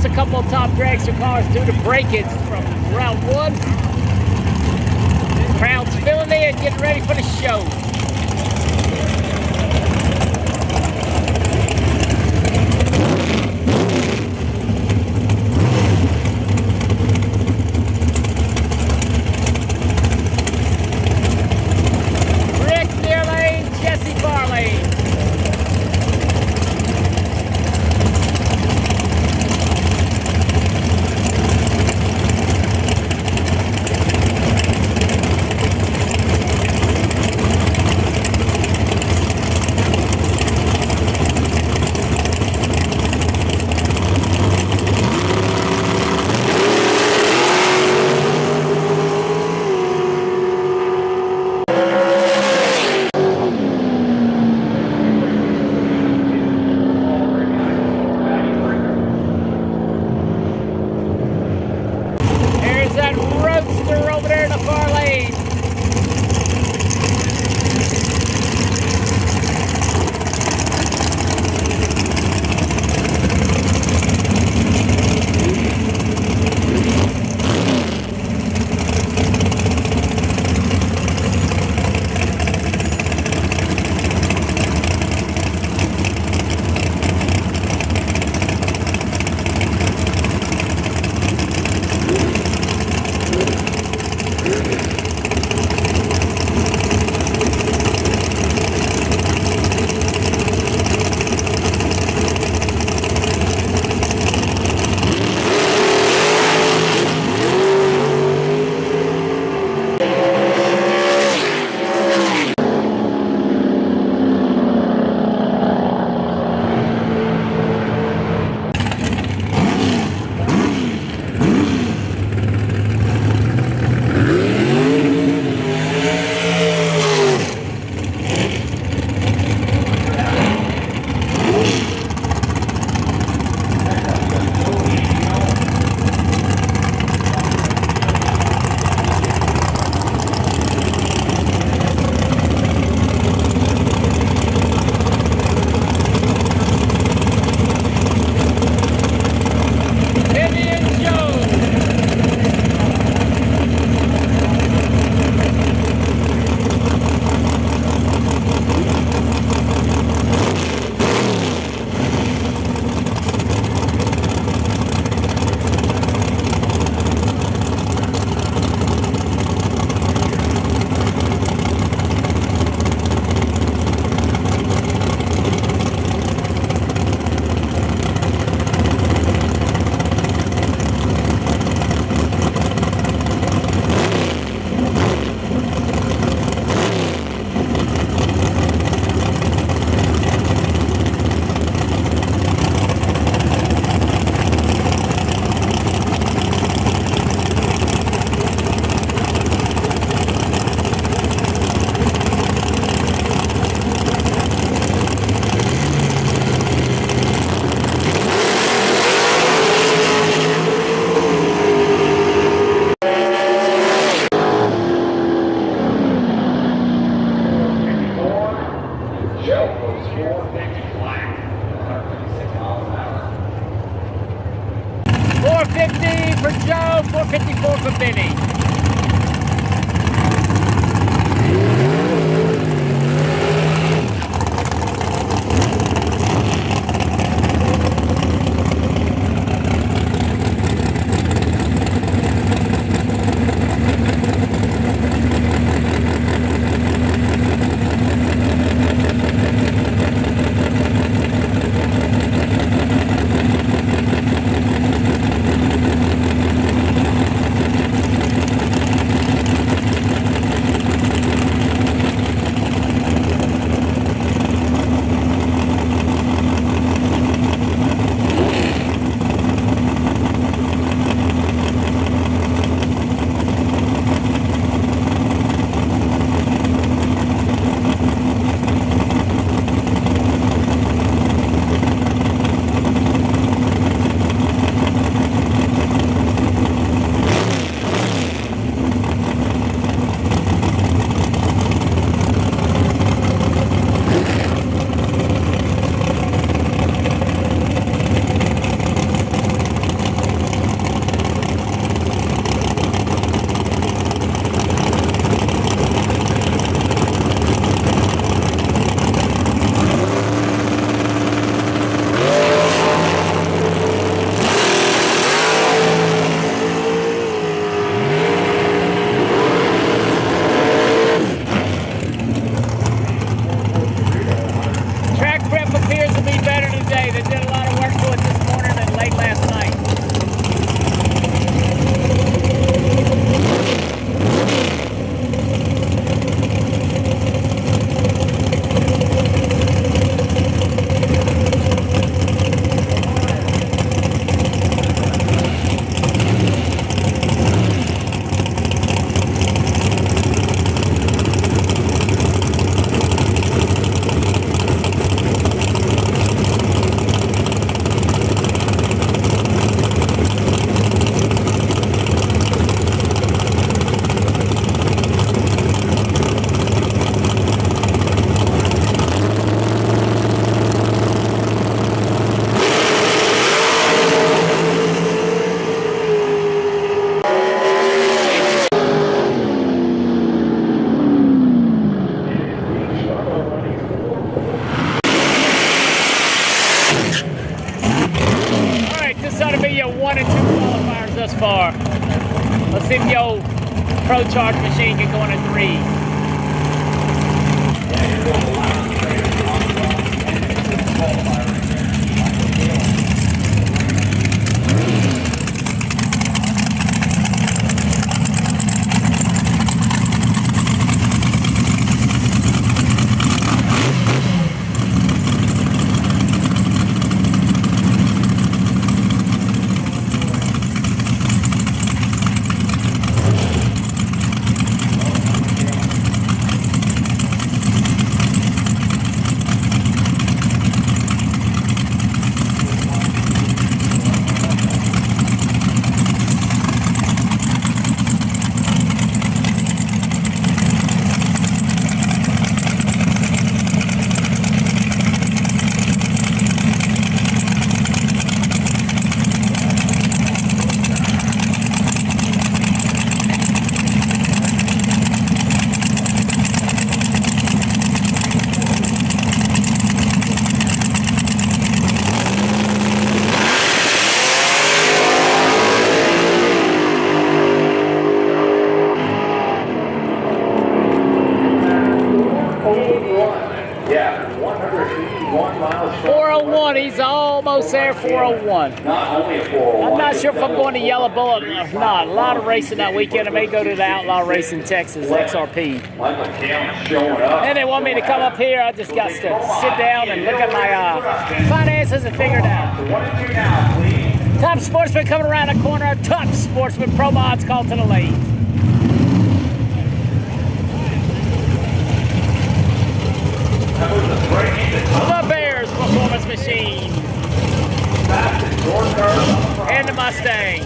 lost a couple of top dragster cars due to break-ins from round 1. Crowd's filling in, getting ready for the show. for Joe, 454 for Benny. thus far. Let's see if the old Pro Charge machine can go in a 3. 401, he's almost there, 401. Not only a 401. I'm not sure if I'm going to Yellow Bullet or not. A lot of racing that weekend. I may go to the Outlaw Racing Texas, XRP. Michael Cameron's showing up. And they want me to come up here. I just got to sit down and look at my finances and figure it out. What is it now, please? Top Sportsman coming around the corner. Top Sportsman Pro Mods called to the lead. The Bears Performance Machine. And the Mustang.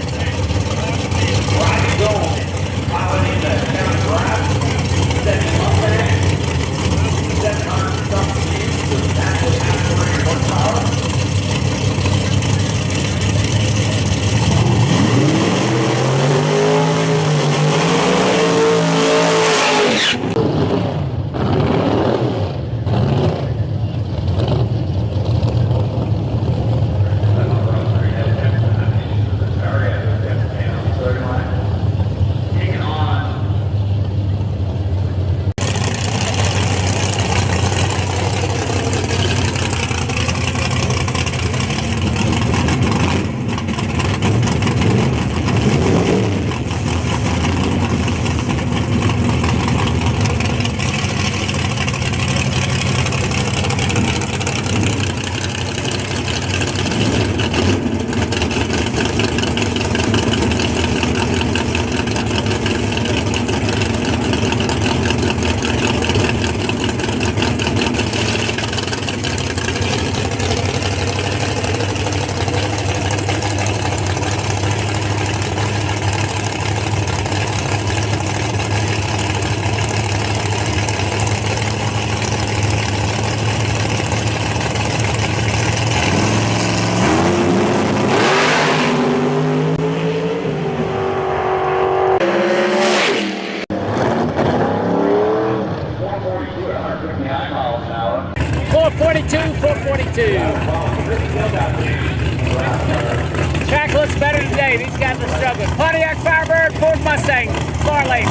Track looks better today. These guys are struggling. Pontiac Firebird, Ford Mustang, far lane.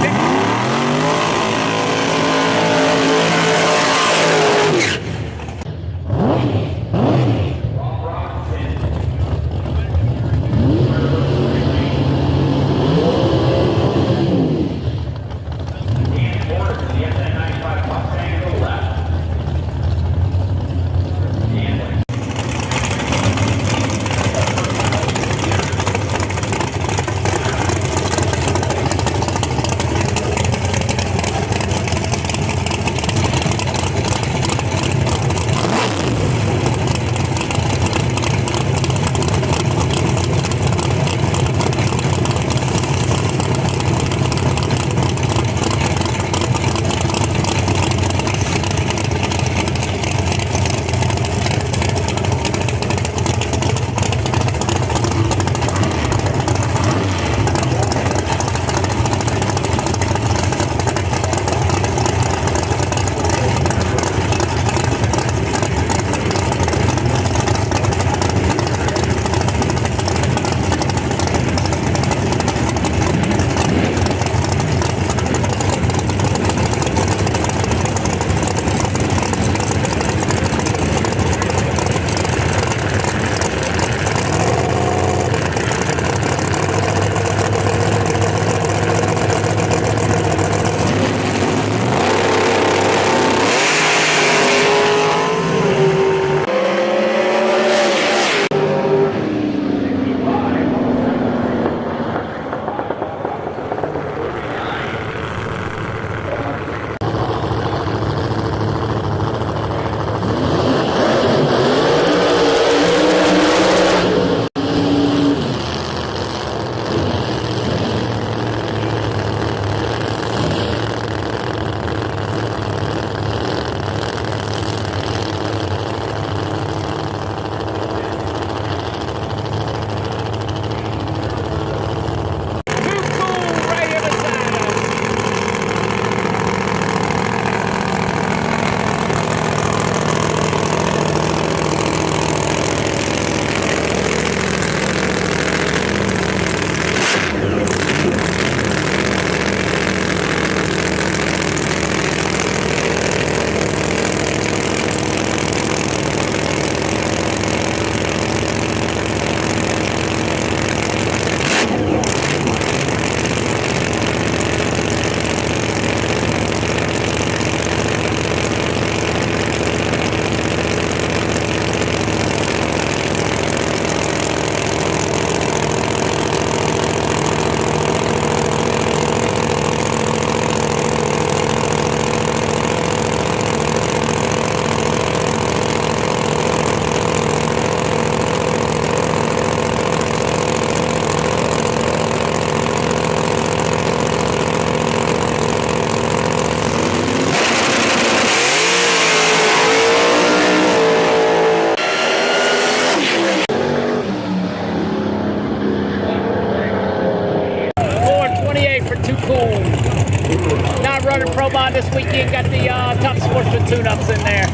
started Pro Mod this weekend. Got the Top Sportsman tune-ups in there.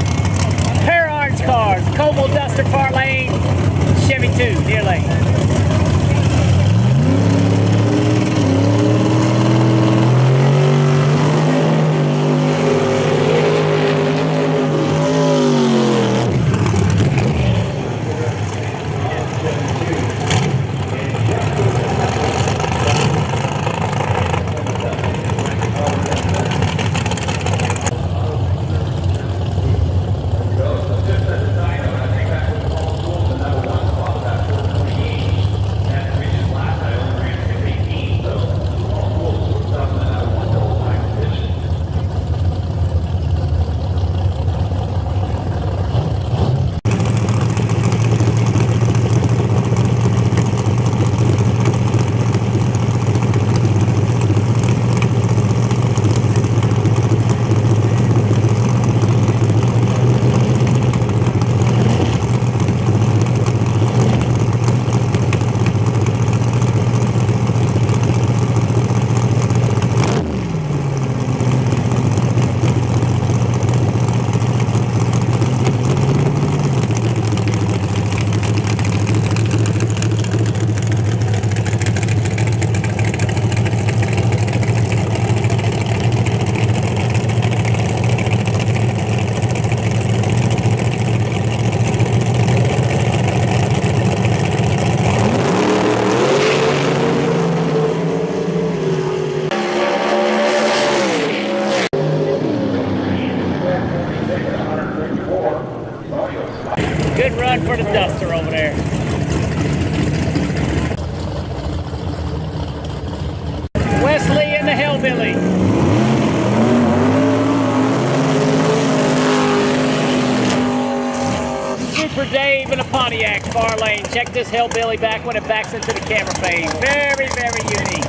Pair of orange cars. Cobalt Duster far lane. Chevy 2 near lane. Good run for the Duster over there. Wesley and the Hellbilly. Super Dave and a Pontiac far lane. Check this Hellbilly back when it backs into the camera phase. Very, very unique.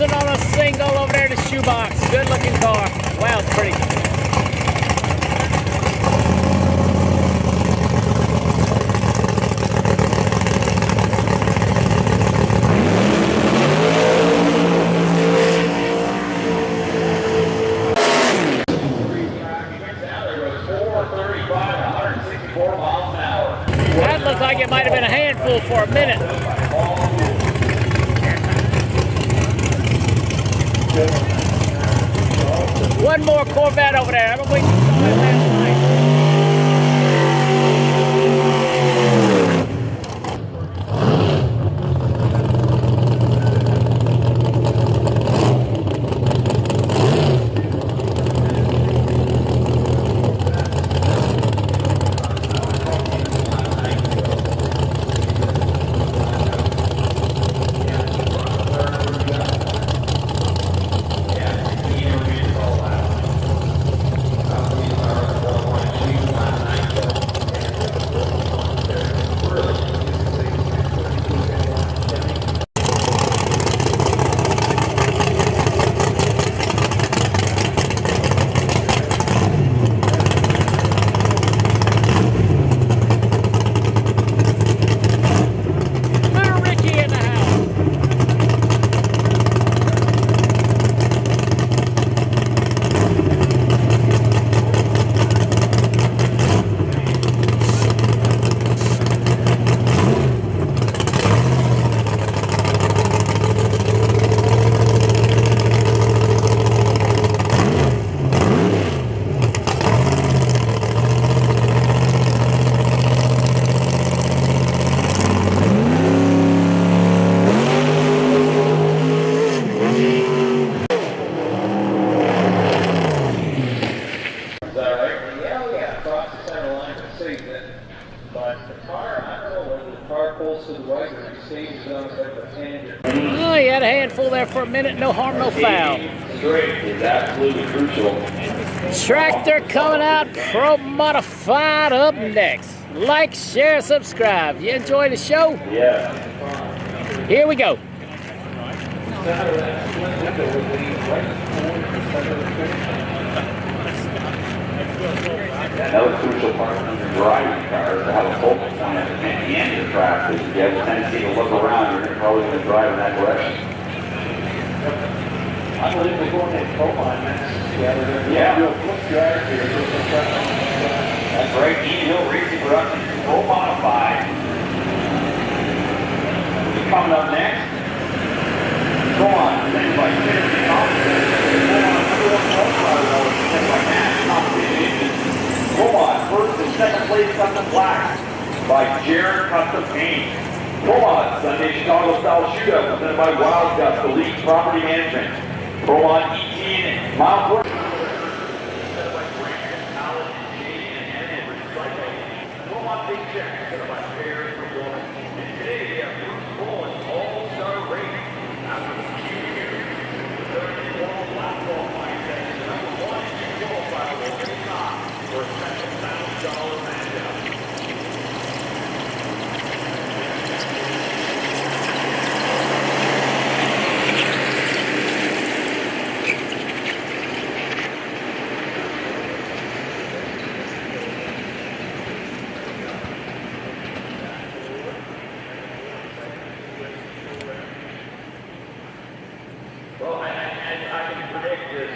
On a single over there in the shoebox. Good looking car. Wow, it's pretty. like it might have been a handful for a minute. One more Corvette over there. I don't think you saw that last night. Oh, he had a handful there for a minute. No harm, no foul. Straight is absolutely crucial. Tractor coming out, Pro Modified up next. Like, share, subscribe. You enjoy the show? Yeah. Here we go. Another crucial part when you're driving cars to have a focal point at the end of the track, because if you have a tendency to look around, you're probably going to drive in that direction. I believe we're going to profile next. Yeah. Do a flip drive here. That's right, Ian Hill Racing Production, Pro Modified. Coming up next, go on, presented by Tennessee Competition. Go on, first and second place custom black by Jared Custom Paint. Go on, Sunday Chicago Style Shootout presented by Wild Guts, the League Property Management. Go on, 18 miles per Well, I can predict this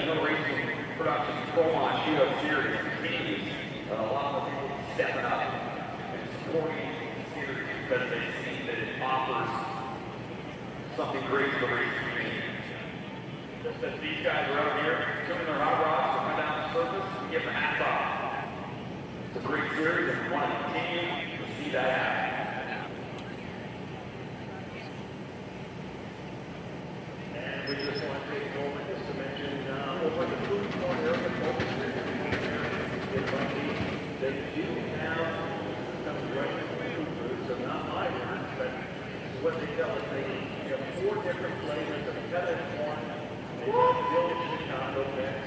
Eagle Racing Production Pro-Mod Shootout Series continues. A lot more people stepping up and supporting the series because they see that it offers something great to the racing community. Just as these guys are out here tuning their hot rods to run down the surface, we give them hats off. It's a great series and we want to continue to see that happen. We just want to take a moment just to mention over the food court area, they do have some great food foods, so not my words, but what they tell us, they have 4 different flavors of cutted corn, Village Chicago mix,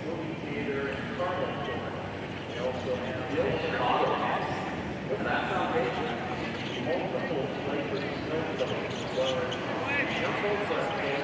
movie theater, and caramel corn. They also have Village Chicago mix. Doesn't that sound great? Multiple flavors, jumbo pretzels,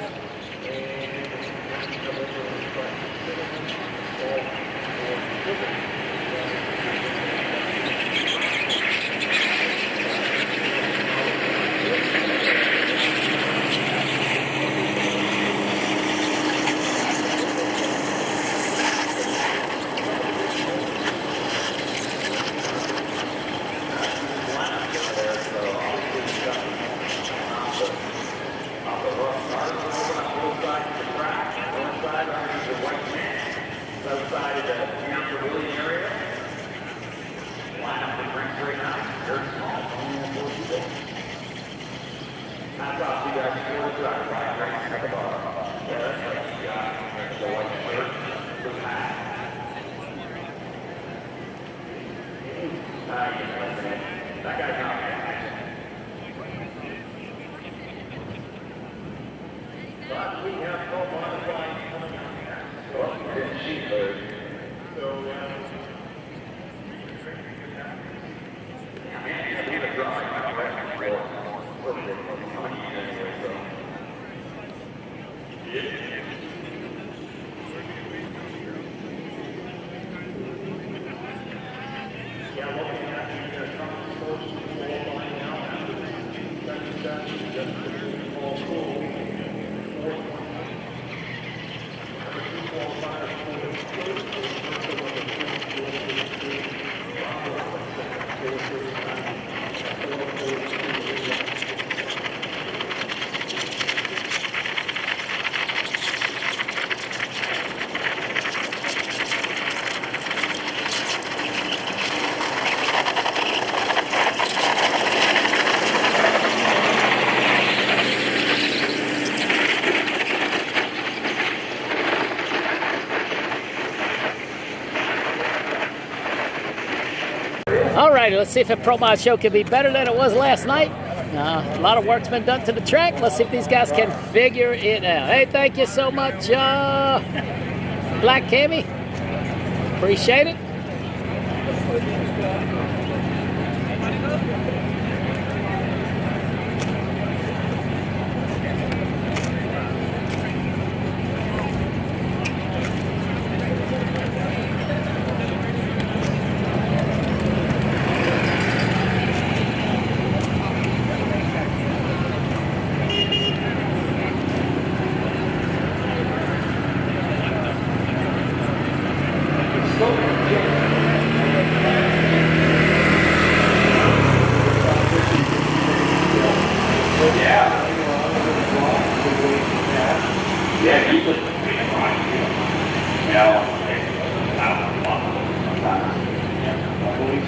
That guy's not but we have no modified coming out here. So it's sheet load. So, I mean, it's a drawing. I don't anyway, so. Yeah, looking at the sports qualifying now. All cool. Alrighty, let's see if a Pro Mod show can be better than it was last night. A lot of work's been done to the track. Let's see if these guys can figure it out. Hey, thank you so much, Black Cammy. Appreciate it. Yeah, you could,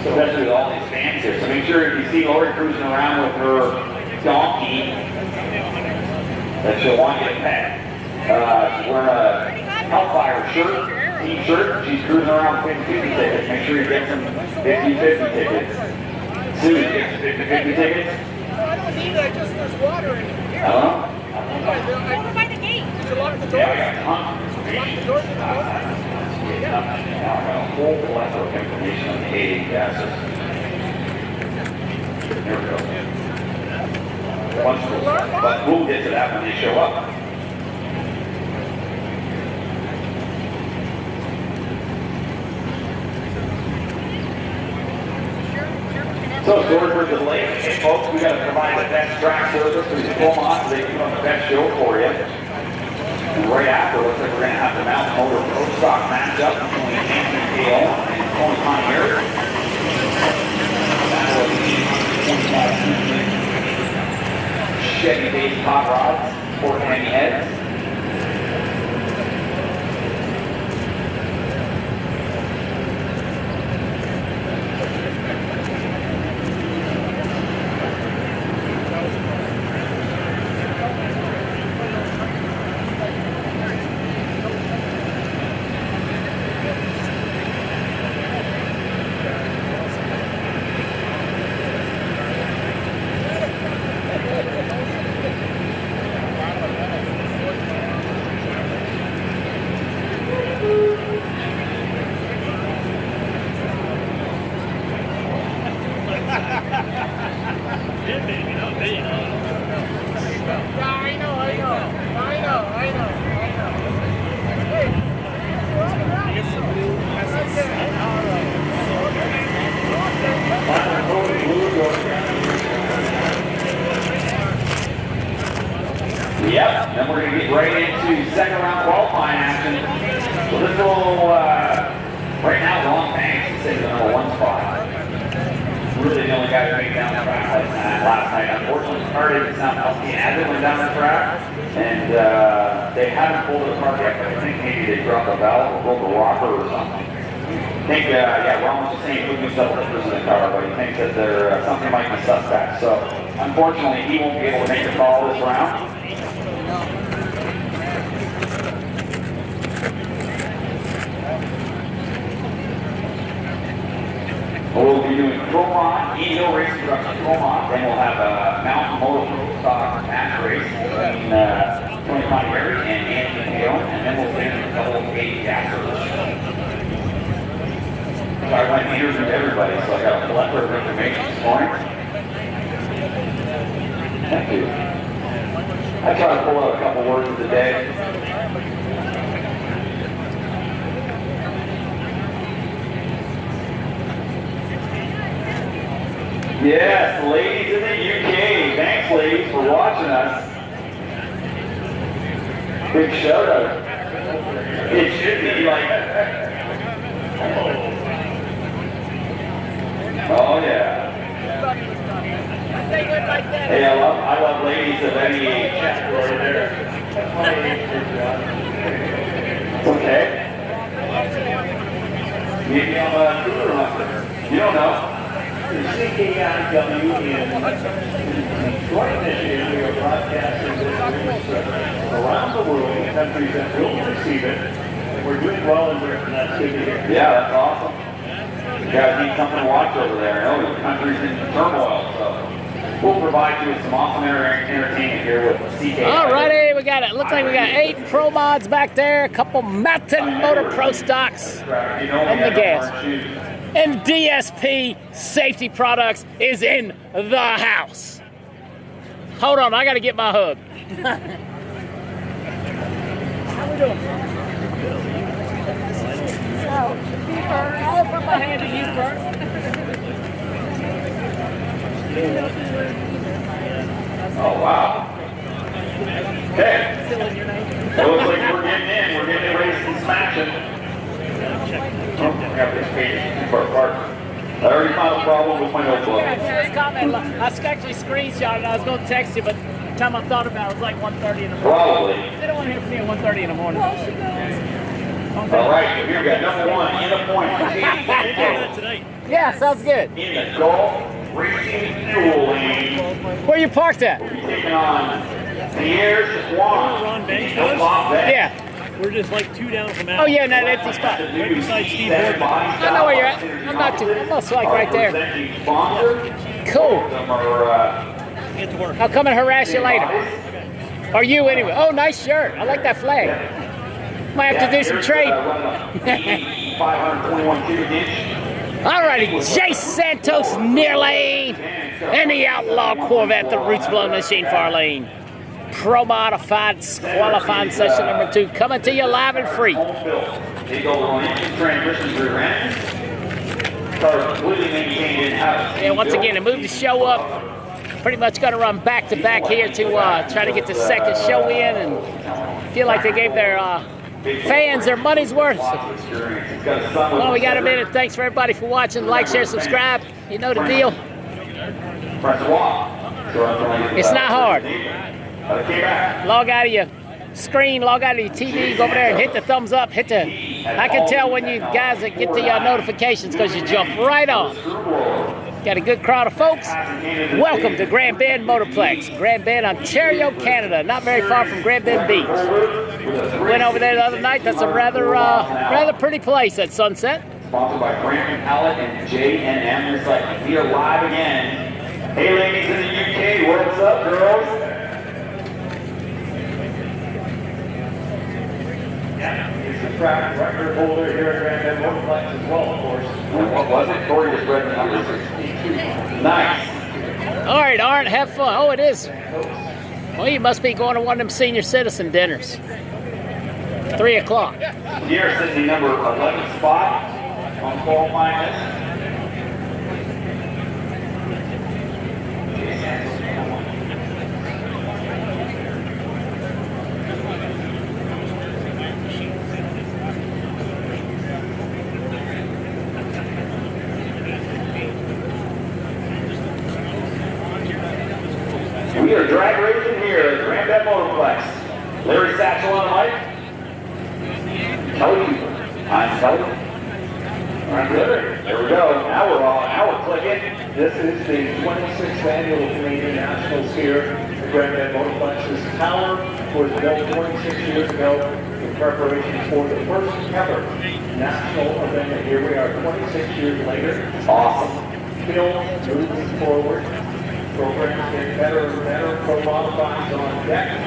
especially with all these fans here. So make sure if you see Lori cruising around with her donkey, that she'll want you to pet. She's wearing a Hellfire shirt, team shirt. She's cruising around with 50-50 tickets. Make sure you get some 50-50 tickets. Sue, you get some 50-50 tickets? No, I don't need it. I just, there's water in here. Hello? Over by the gate. Did you lock the doors? Yeah, I got tons. Lock the doors in the door? Now I got a whole plethora of information on the 88 gases. Here we go. Bunch of stuff, but we'll get to that when they show up. So, sorry for the delay. Hey, folks, we got to provide the best track service to the Beaumont so they can put on the best show for you. And right after, looks like we're going to have the Mountain Motor Pro Stock matchup between Anthony Gale and Tony Pioneer. Battle of the Chevy-based hot rods, Fort Henny heads. Yep, then we're going to get right into second round qualifying action. So this will, right now, Ron Banks is in the number one spot. Really the only guy who made down the track last night. Unfortunately, started it's not Elsie Adler went down the track, and they haven't pulled it apart yet, but I think maybe they dropped a valve or broke a rocker or something. think, yeah, Ron was just saying he put double dippers in the car, but he thinks that there something might be suspect. So, unfortunately, he won't be able to make the call this round. We'll be doing Cromont, E-Hill Racing Production Cromont, then we'll have a Mountain Motorplex match race between Tony Montieri and Anthony Hale, and then we'll finish with a double 8 gas service. So I went meters with everybody, so I got a plethora of information this morning. Thank you. I try to pull out a couple words of the day. Yes, ladies in the UK. Thanks, ladies, for watching us. Big shout out. It should be like, oh yeah. Hey, I love ladies of any age. Right there. That's my age. Okay. Maybe I'm a cooler hunter. You don't know. CKIW in Detroit, Michigan. We are broadcasting this around the world in countries that will receive it. And we're doing well in Britain. That's good to hear. Yeah, that's awesome. You guys need something to watch over there. I know the country's in turmoil, so we'll provide you with some awesome entertainment here with CKIW. Alrighty, we got it. Looks like we got 8 Pro Mods back there, a couple Mountain Motor Pro stocks, and the gas. And DSP Safety Products is in the house. Hold on, I gotta get my hug. How we doing? I'll put my hand in you first. Oh, wow. Okay. It looks like we're getting in. We're getting ready to smashing. I got this page for a part. I already found a problem with my notebook. I actually screenshot it. I was going to text you, but the time I thought about it, it was like 1:30 in the morning. Probably. They don't want to hear from me at 1:30 in the morning. All right, here we go. Number 1, in the point. Yeah, sounds good. In the Gulf Racing Fuel Lane. Where you parked at? We'll be taking on Pierre Swan. Ron Banks was? Yeah. We're just like 2 down from out. Oh yeah, in that empty spot. Right beside Steve Morgan. I know where you're at. I'm not too. I'm almost like right there. Cool. Get to work. I'll come and harass you later. Or you anyway. Oh, nice shirt. I like that flag. Might have to do some trading. Alrighty, Jace Santos near lane. And the Outlaw Corvette, the Roots Blown Machine for our lane. Pro Modified qualifying session number 2 coming to you live and free. And once again, to move the show up, pretty much going to run back to back here to try to get the second show in and feel like they gave their fans their money's worth. Well, we got a minute. Thanks for everybody for watching. Like, share, subscribe. You know the deal. It's not hard. Log out of your screen, log out of your TV, go over there and hit the thumbs up, hit the, I can tell when you guys get the notifications because you jump right on. Got a good crowd of folks. Welcome to Grand Bend Motorplex, Grand Bend, Ontario, Canada, not very far from Grand Bend Beach. Went over there the other night, that's a rather pretty place at sunset. Sponsored by Brandon Hallett and J&M Recycling. We are live again. Hey ladies in the UK, what's up girls? He's the track record holder here at Grand Bend Motorplex as well, of course. What was it? Corey just read the numbers. Nice. All right, Arndt, have fun. Oh, it is. Well, you must be going to one of them senior citizen dinners. 3 o'clock. Here sitting the number 11 spot on qualifying list. We are drag racing here at Grand Bend Motorplex. Larry Satchel on the mic. Kelly, I'm Kelly. There we go. Now we're on. Now we're clicking. This is the 26th annual Canadian Nationals here at Grand Bend Motorplex. This tower was built 26 years ago in preparation for the first ever national event. And here we are 26 years later. Awesome. Still moving forward. Programs getting better and better. Pro modifieds on deck.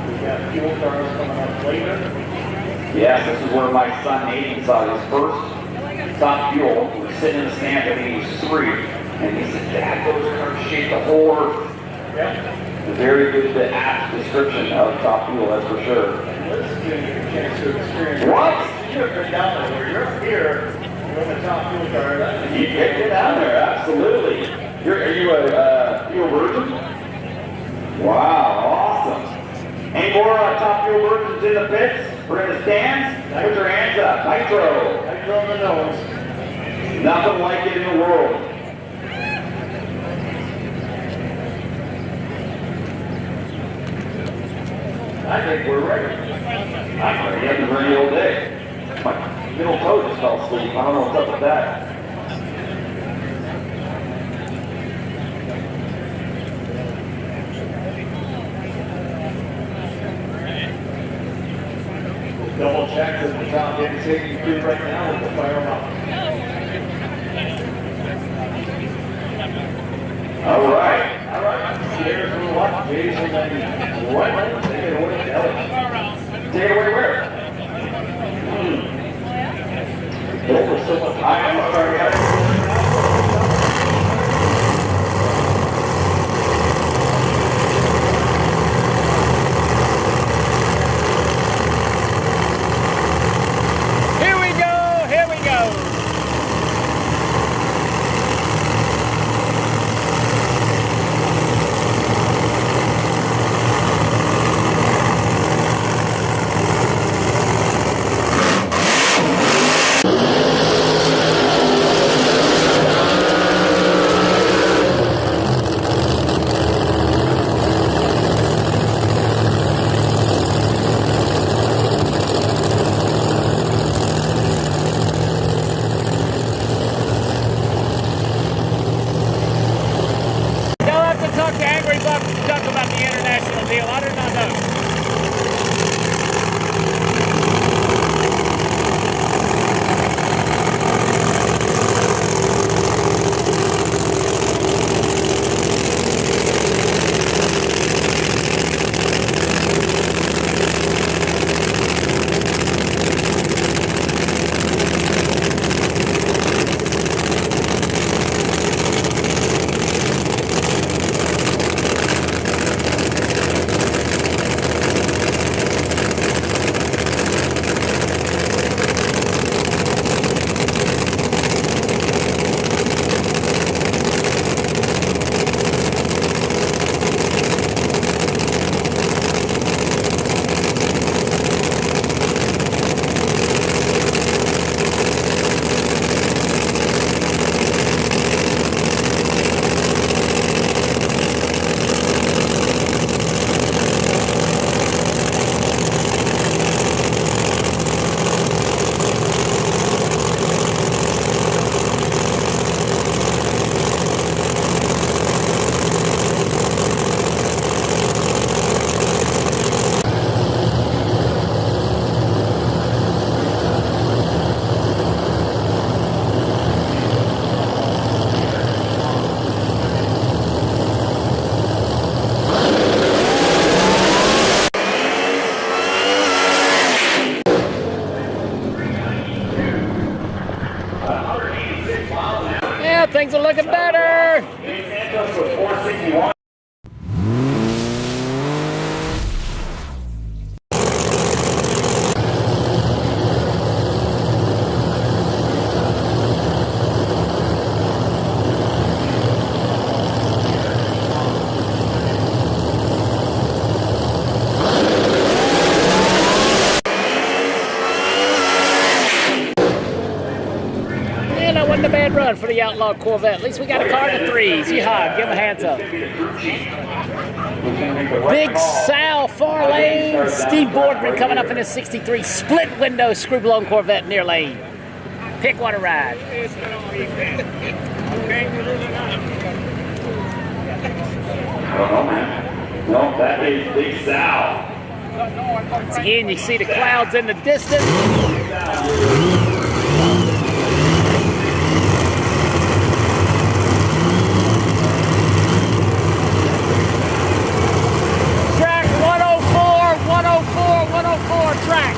We've got fuel cars coming up later. Yes, this is where my son Nathan saw his first Top Fuel. We were sitting in the stand when he was 3. And he said, Dad, those cars shake the whole earth. Yep. A very good apt description of Top Fuel, that's for sure. Let's give you a chance to experience. What? You have been down there. Where you're up here, you're in the top fuel car. You can get down there, absolutely. Are you a virgin? Wow, awesome. Any more Top Fuel virgins in the pits? We're in the stands? Put your hands up. Nitro. Nitro on the nose. Nothing like it in the world. I think we're ready. I'm ready. I've been ready all day. My middle toe just fell asleep. I don't know what's up with that. Double check that the top end safety crew right now with the fire up. All right. Stairs to the left, Jason, and right lane, take it away, Ellis. Take it away where? Over so much. I am sorry, guys. Here we go. Talk about the international deal. I do not know. Yeah, things are looking better. Wasn't a bad run for the Outlaw Corvette. At least we got a car to threes. Yeehaw, give them a hands up. Big Sal, far lane. Steve Boardman coming up in his 63 split window screw blown Corvette near lane. Pick one to ride. It's gonna be bad. Okay, we're losing out. I don't know, man. No, that is Big Sal. Once again, you see the clouds in the distance. Track 104, 104, 104 track.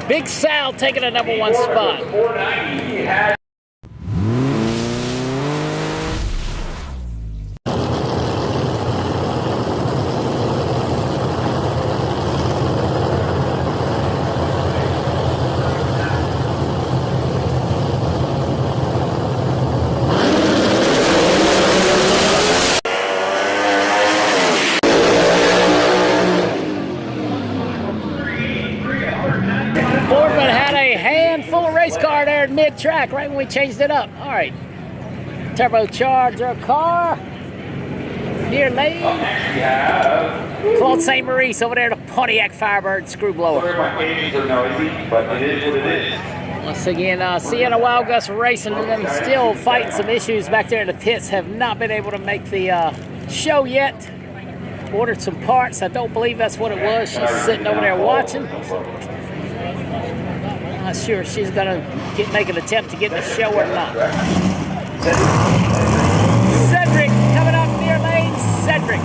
Big Sal taking a #1 spot. 490. He had Boardman had a handful of race car there in mid-track right when we changed it up. All right. Turbocharger car. Near lane. Claude St. Maurice over there, the Pontiac Firebird screw blower. Sorry, my pages are noisy, but it is what it is. Once again, Sienna Wild Gus Racing and them still fighting some issues back there in the pits. Have not been able to make the show yet. Ordered some parts. I don't believe that's what it was. She's sitting over there watching. Not sure if she's gonna make an attempt to get in the show or not. Cedric coming up near lane. Cedric.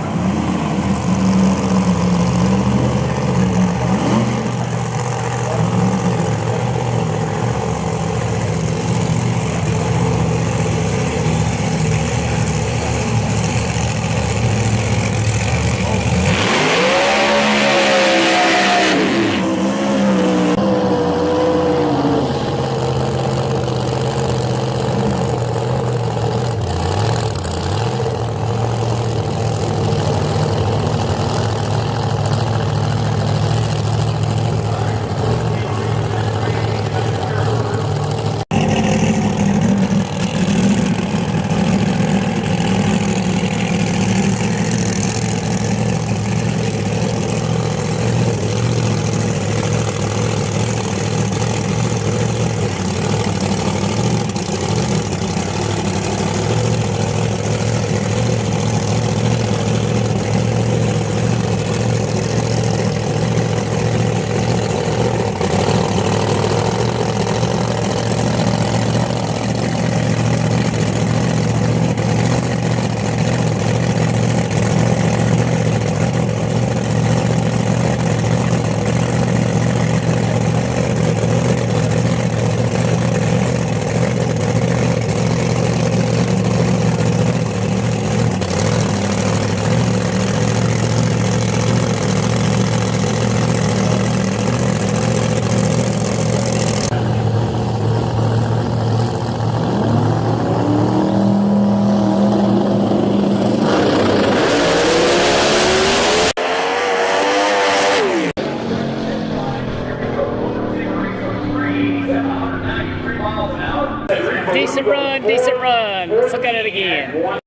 193 miles an hour. Decent run, decent run. Let's look at it again.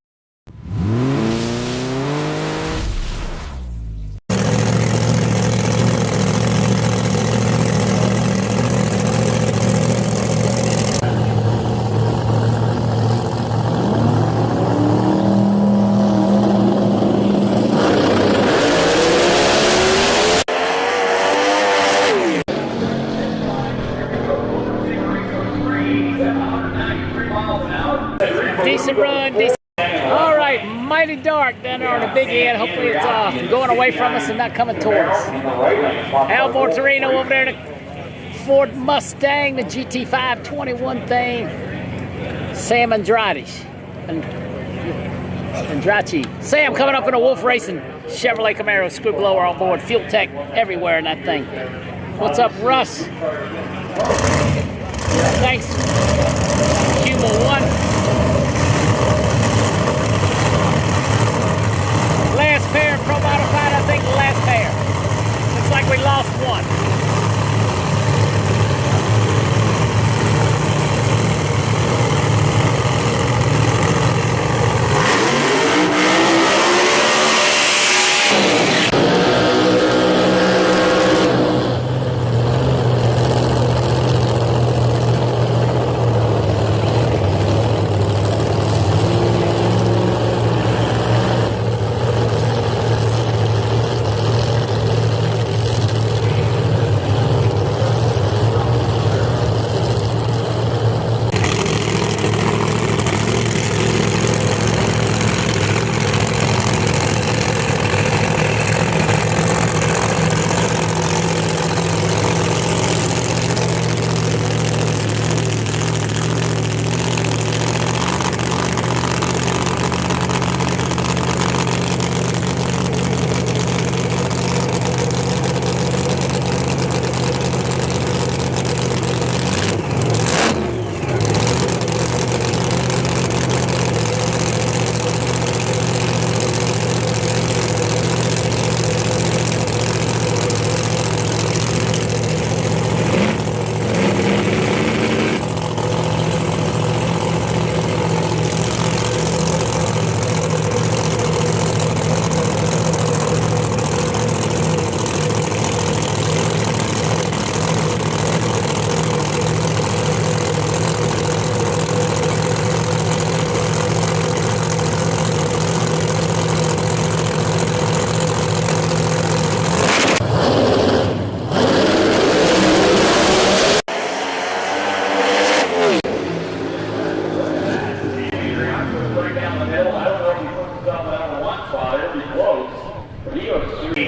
Decent run, decent. All right, mighty dark down there on the big end. Hopefully it's going away from us and not coming towards us. Al Mortarino over there, the Ford Mustang, the GT5 21 thing. Sam Andrade. Sam coming up in a Wolf Racing Chevrolet Camaro, screw blower on board, fuel tech everywhere in that thing. What's up, Russ? Thanks, Cuba 1. Last pair, Pro Modified, I think the last pair. Looks like we lost one.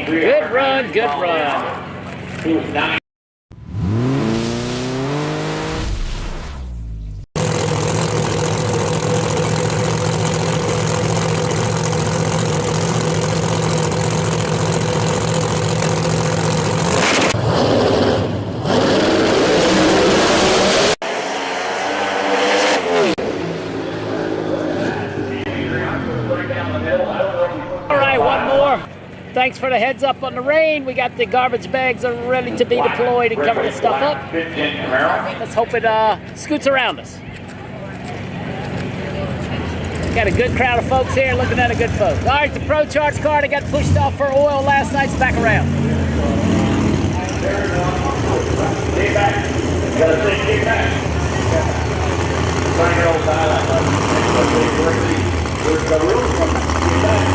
Good run, good run. He was 9. All right, one more. Thanks for the heads up on the rain. We got the garbage bags are ready to be deployed and cover this stuff up. Let's hope it scoots around us. Got a good crowd of folks here looking at a good folk. All right, the Pro Charge car that got pushed off for oil last night's back around. Get back. Gotta say, get back. 9-year-old There's the room from get back.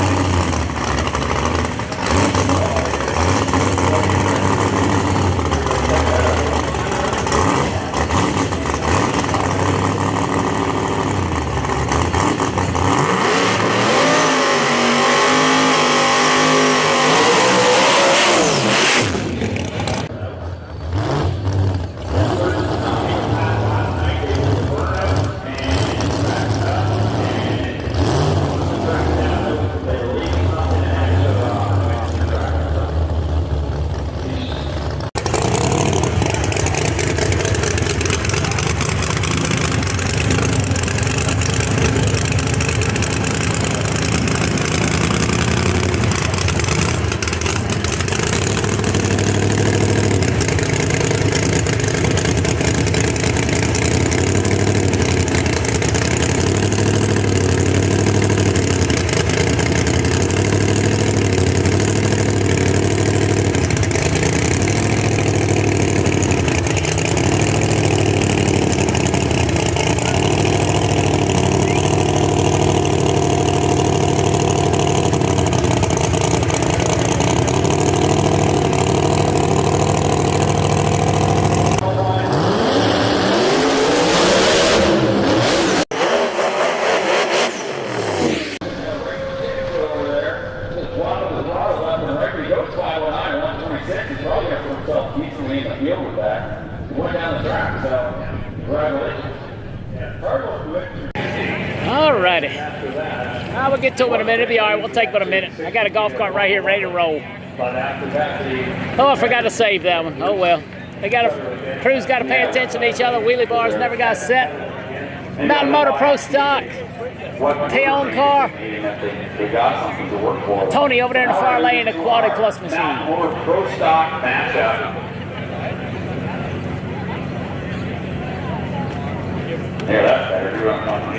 Alrighty. We'll get to it in a minute. It'll be all right. We'll take about a minute. I got a golf cart right here ready to roll. Oh, I forgot to save that one. Oh well. Crews got to pay attention to each other. Wheelie bars never got set. Mountain Motor Pro stock. P-owned car. Tony over there in the far lane, a Quality Plus machine. Mountain Motor Pro stock matchup. Yeah, that's better. You're on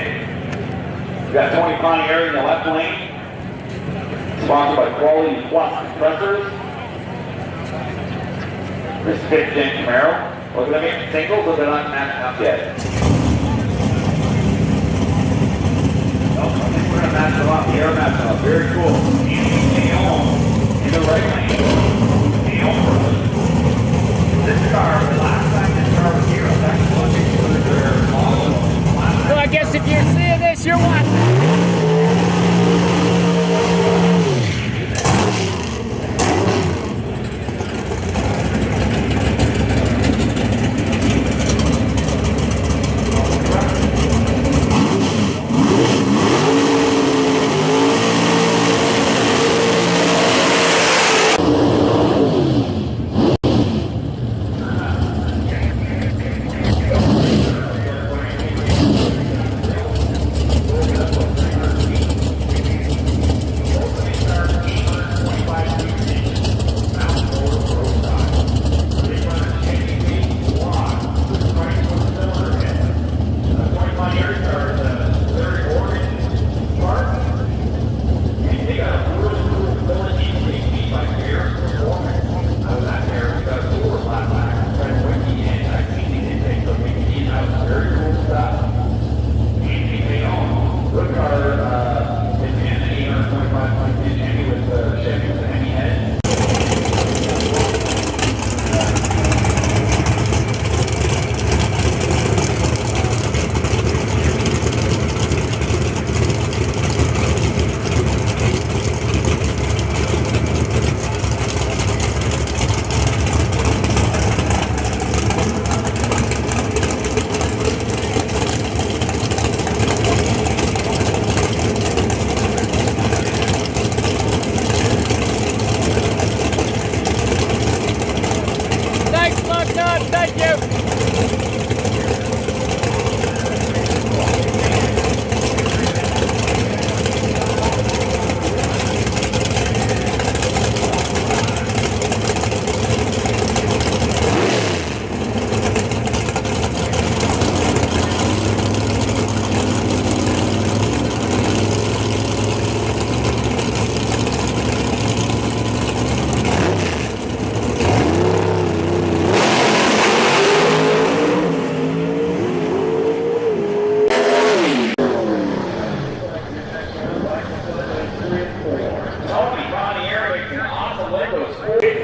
we got Tony Pontieri in the left lane. Sponsored by Quality Plus compressors. This 15 Camaro. Look at them making singles, but they're not matching up yet. Oh, I think we're going to match them up. The air match them up. Very cool. In the right lane. This car, the last time this car was here, I was actually looking for their model. So I guess if you're seeing this, you're watching.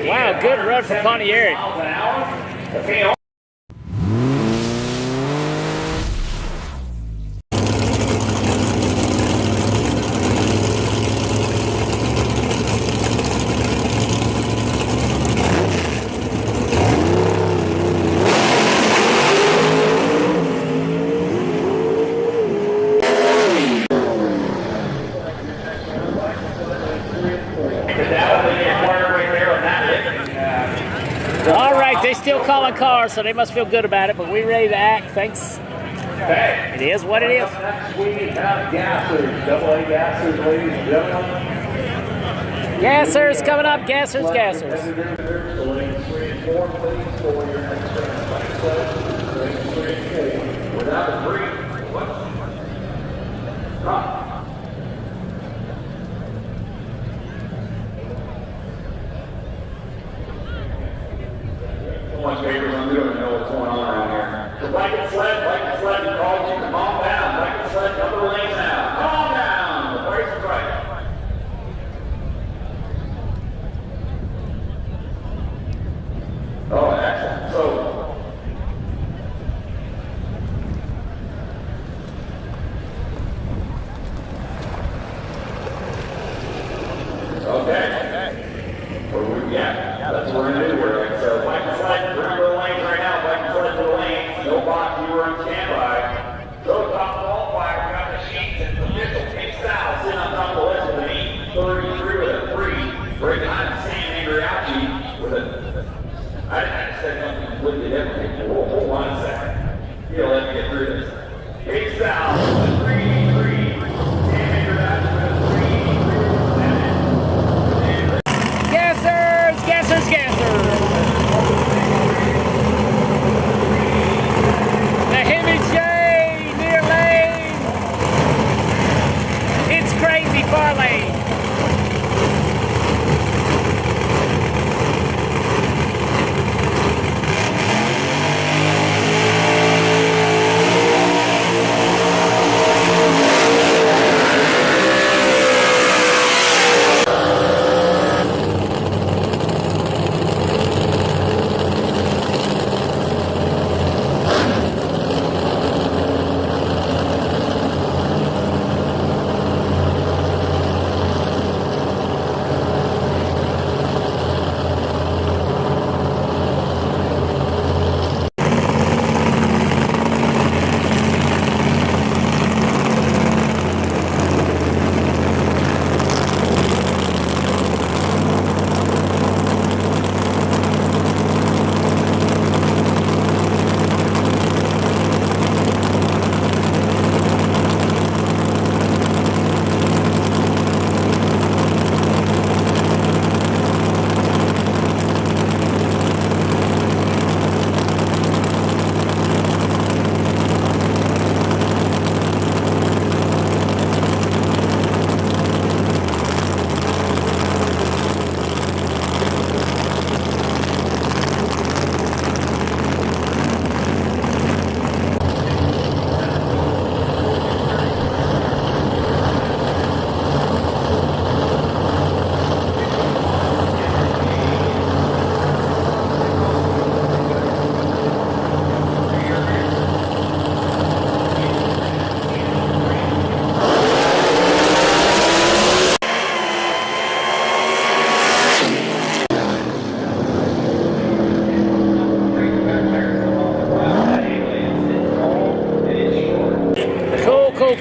Wow, good run for Pontieri. All right, they still calling cars, so they must feel good about it, but we ready to act. Thanks. It is what it is. Next we have gassers, double-A gassers, ladies and gentlemen. Gassers coming up, gassers, gassers. So lanes 3 and 4, please, for your next round. Bike sled, lanes 3 and 4. Without the three. What? Huh. So much papers I'm doing to know what's going on around here. So bike and sled, we called you to calm down. Bike and sled, come to the lanes now. Calm down. The place is right. Oh, excellent. So, okay. Yeah, that's what we're going to do here. So, bike and sled, remember the lanes right now. Bike and sled to the lanes. No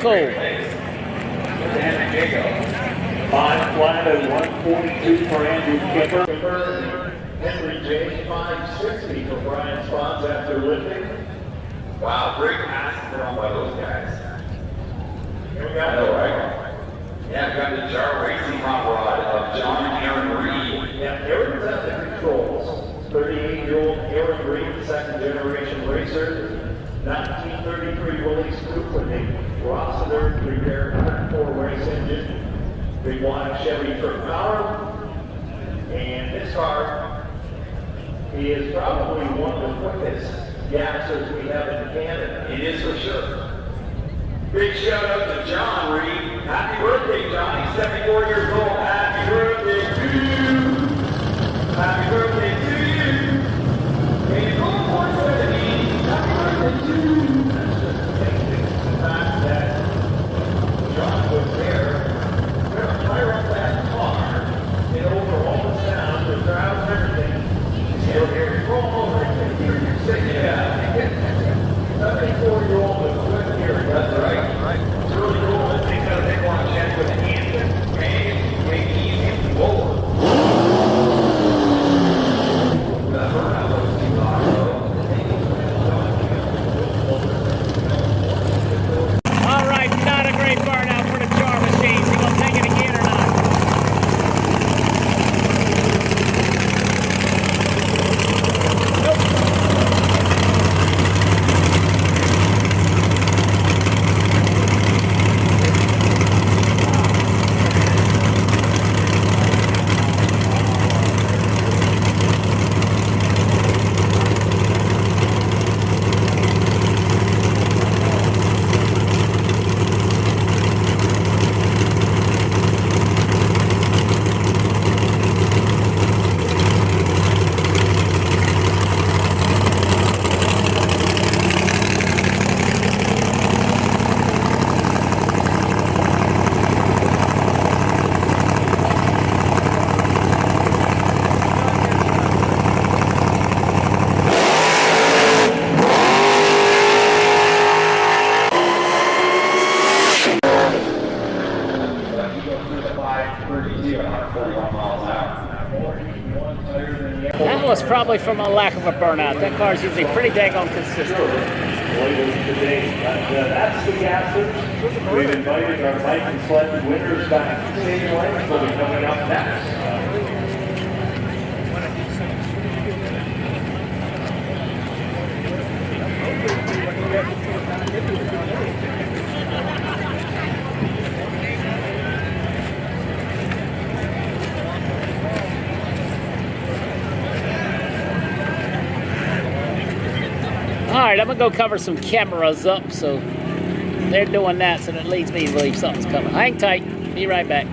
cool. 5 flat at 142 for Andrew Kipper. Henry J. 560 for Brian Spons after lifting. Wow, great passes thrown by those guys. Here we got I know, right? Yeah, we got the jar racing hot rod of John and Aaron Reed. Yeah, Aaron's at the controls. 38-year-old Aaron Reed, second generation racer. 1933 Willys Coupe with a Rossiter repaired 104 race engine. Big wide Chevy truck power. And this car is probably one of the quickest gassers we have in Canada. It is for sure. Big shout out to John Reed. Happy birthday, John. He's 74 years old. Happy birthday to you. Happy birthday to you. May you go for 70. Happy birthday to you. That's just amazing. The fact that John was there. We're going to fire up that car, get over all the sound, the crowds, everything. Still here, roll over and hear you sing. Yeah. 74-year-old with good hearing. That's right. It's really cool that they got a big one chance with the engine. Make it easy to roll. That burnout looks too hot, though. All right, not a great burnout for the jar machines. You gonna take it again or not? That was probably from a lack of a burnout. That car's usually pretty daggone consistent. That's the gassers. We've invited our bike and sled winners back to Stadium Lanes. They'll be coming up next. All right, I'm gonna go cover some cameras up, so they're doing that, so that leads me to believe something's coming. Hang tight, be right back.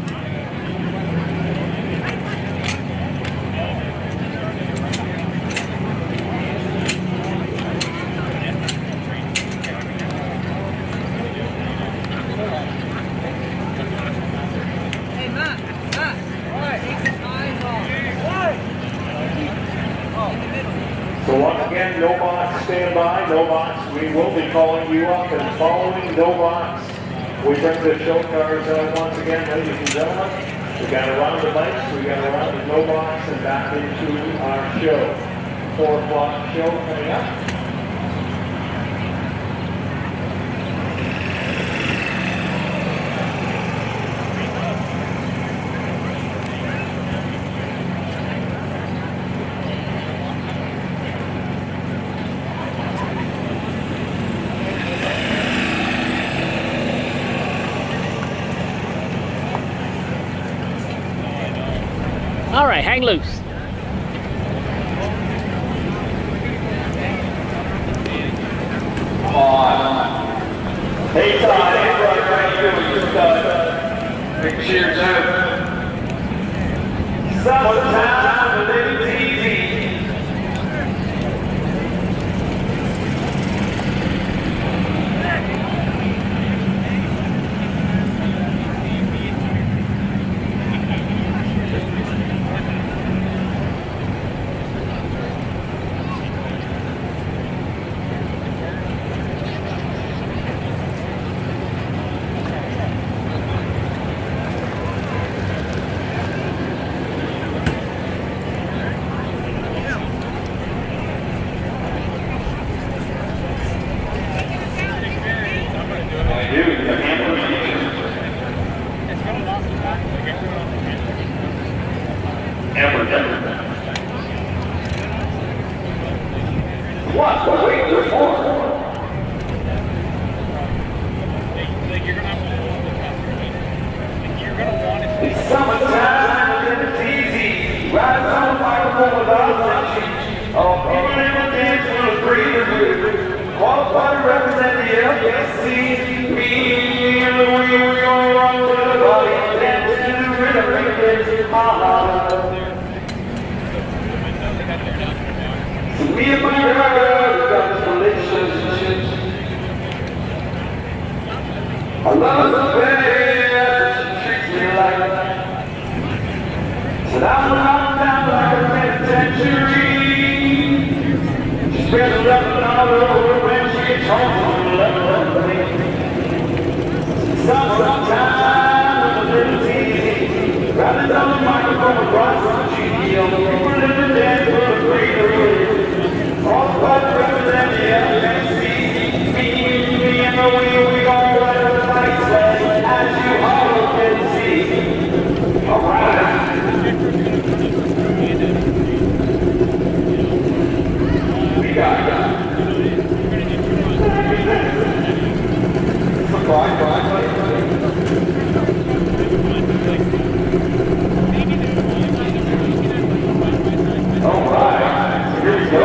Hey, Matt. What? Take your eyes off. What? In the middle. So once again, no box, stand by, no box. We will be calling you up and following no box. We bring the show cars out once again, ladies and gentlemen. We got around the bikes, we got around the no box and back into our show. 4 o'clock show coming up. All right, hang loose. Hey, Todd, right here with your Big cheers out. Summertime, living easy. LSC. Me and we gonna run to the body and dance to the rhythm and my heart. So me and my girl got this relationship. I love her so bad, she treats me like that. Said I'm down like a penitentiary. She spreads love all over when she gets home from love. Sometimes with a little easy, rather on the microphone across the street, on the little dance with a breather. All about represent the LSC. Me and the wheel, we gon' ride the bike sled, as you all can see. All right. We got it. All right. Here we go.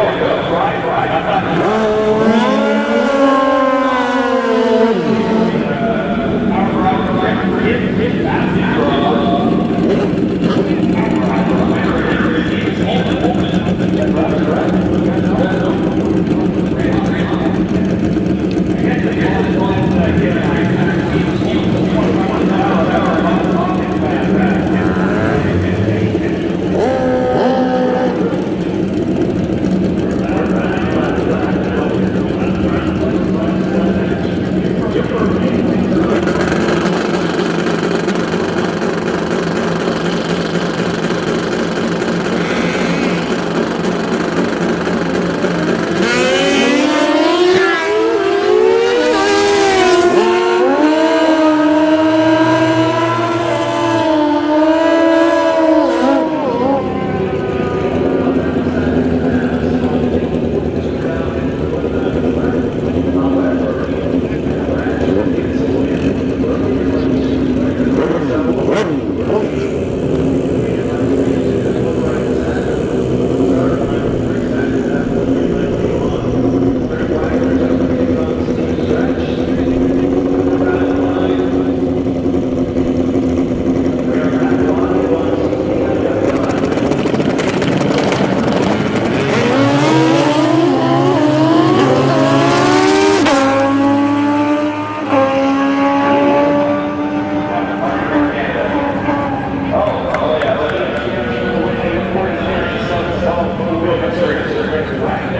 Right.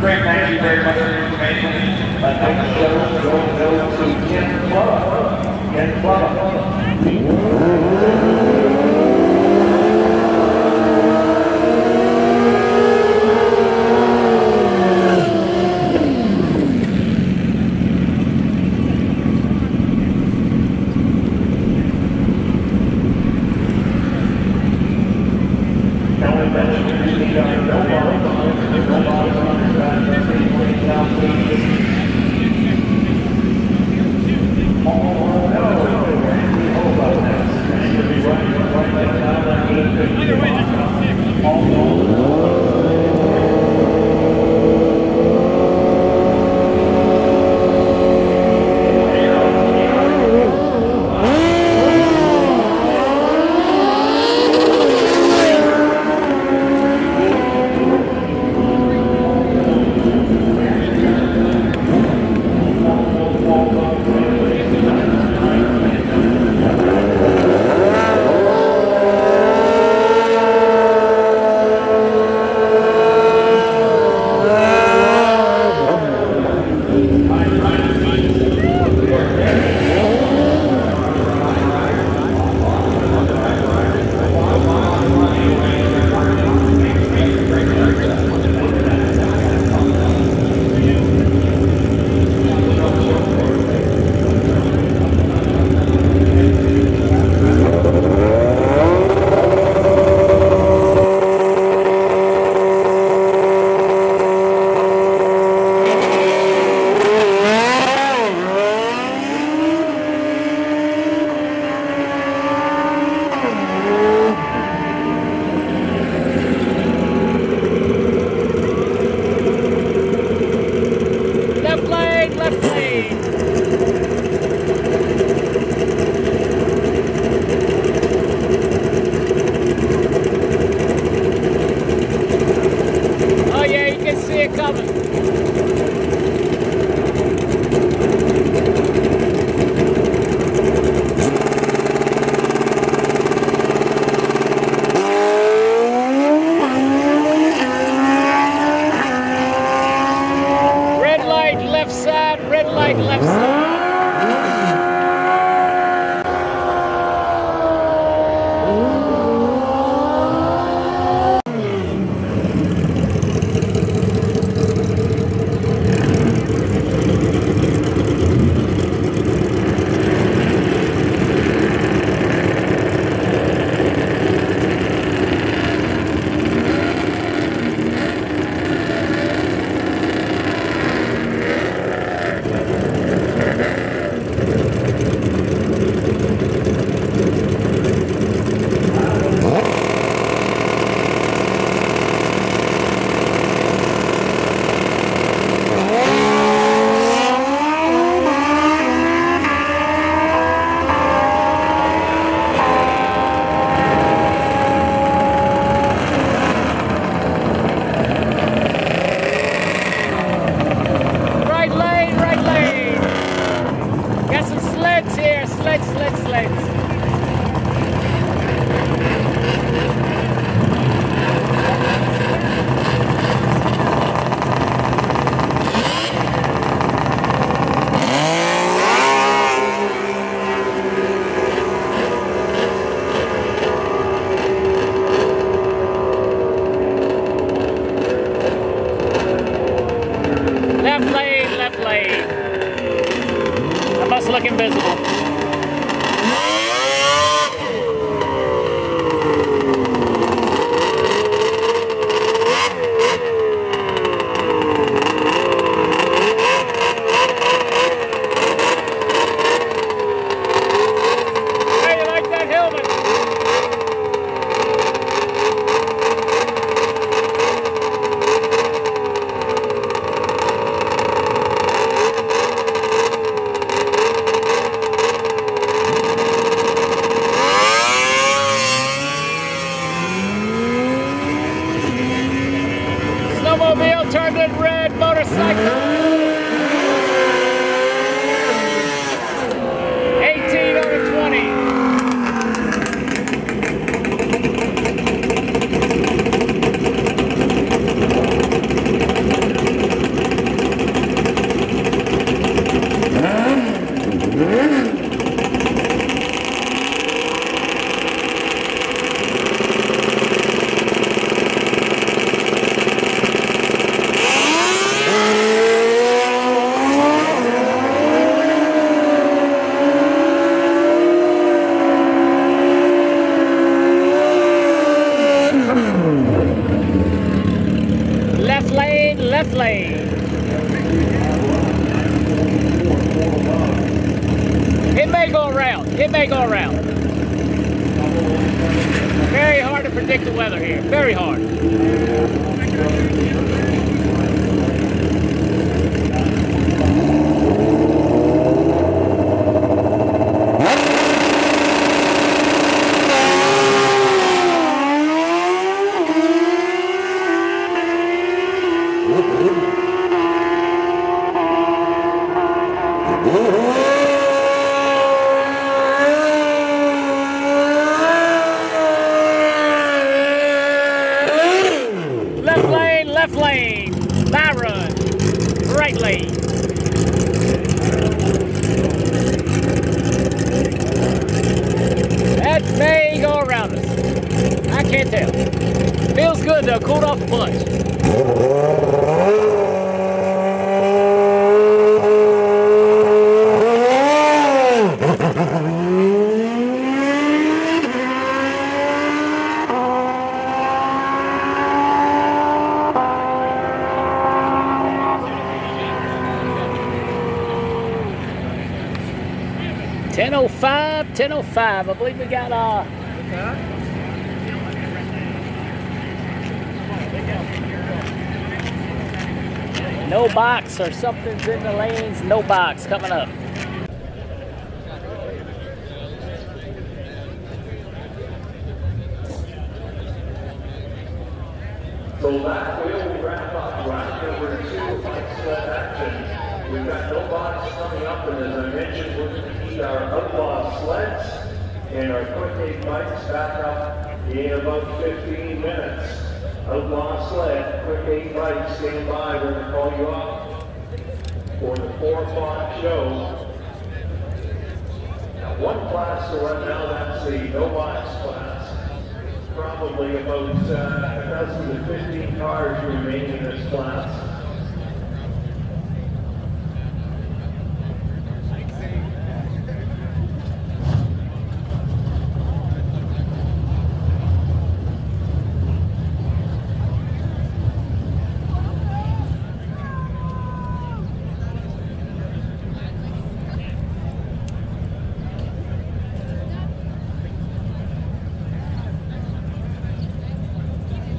Great, thank you very much for your information. Thank you so much. Go to Ken Club. Right. lane, left lane. Oh yeah, you can see it coming. Red light, left side, red light, left side. Sleds. Left lane. I must look invisible. Snowmobile turned it red, motorcycle. 18 over 20. Left lane. It may go around. It may go around. Very hard to predict the weather here. Very hard. Left lane, Byron, right lane. That may go around us. I can't tell. Feels good though, cooled off a bunch. $10.05. I believe we got No box or something's in the lanes. No box coming up. So that will wrap up round number 2 of bike sled action. We've got no box coming up, and as I mentioned, we're going to keep our outlaw sleds and our quick 8 bikes back up in about 15 minutes. Outlaw sled, quick 8 bikes, stand by. We're going to call you up for the 4 o'clock show. Now, one class to run now, that's the no box class. Probably about 1,000 to 15 cars remain in this class.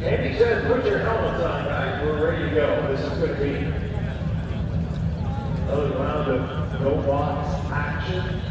Andy says, put your helmets on, guys. We're ready to go. This is going to be another round of no box action.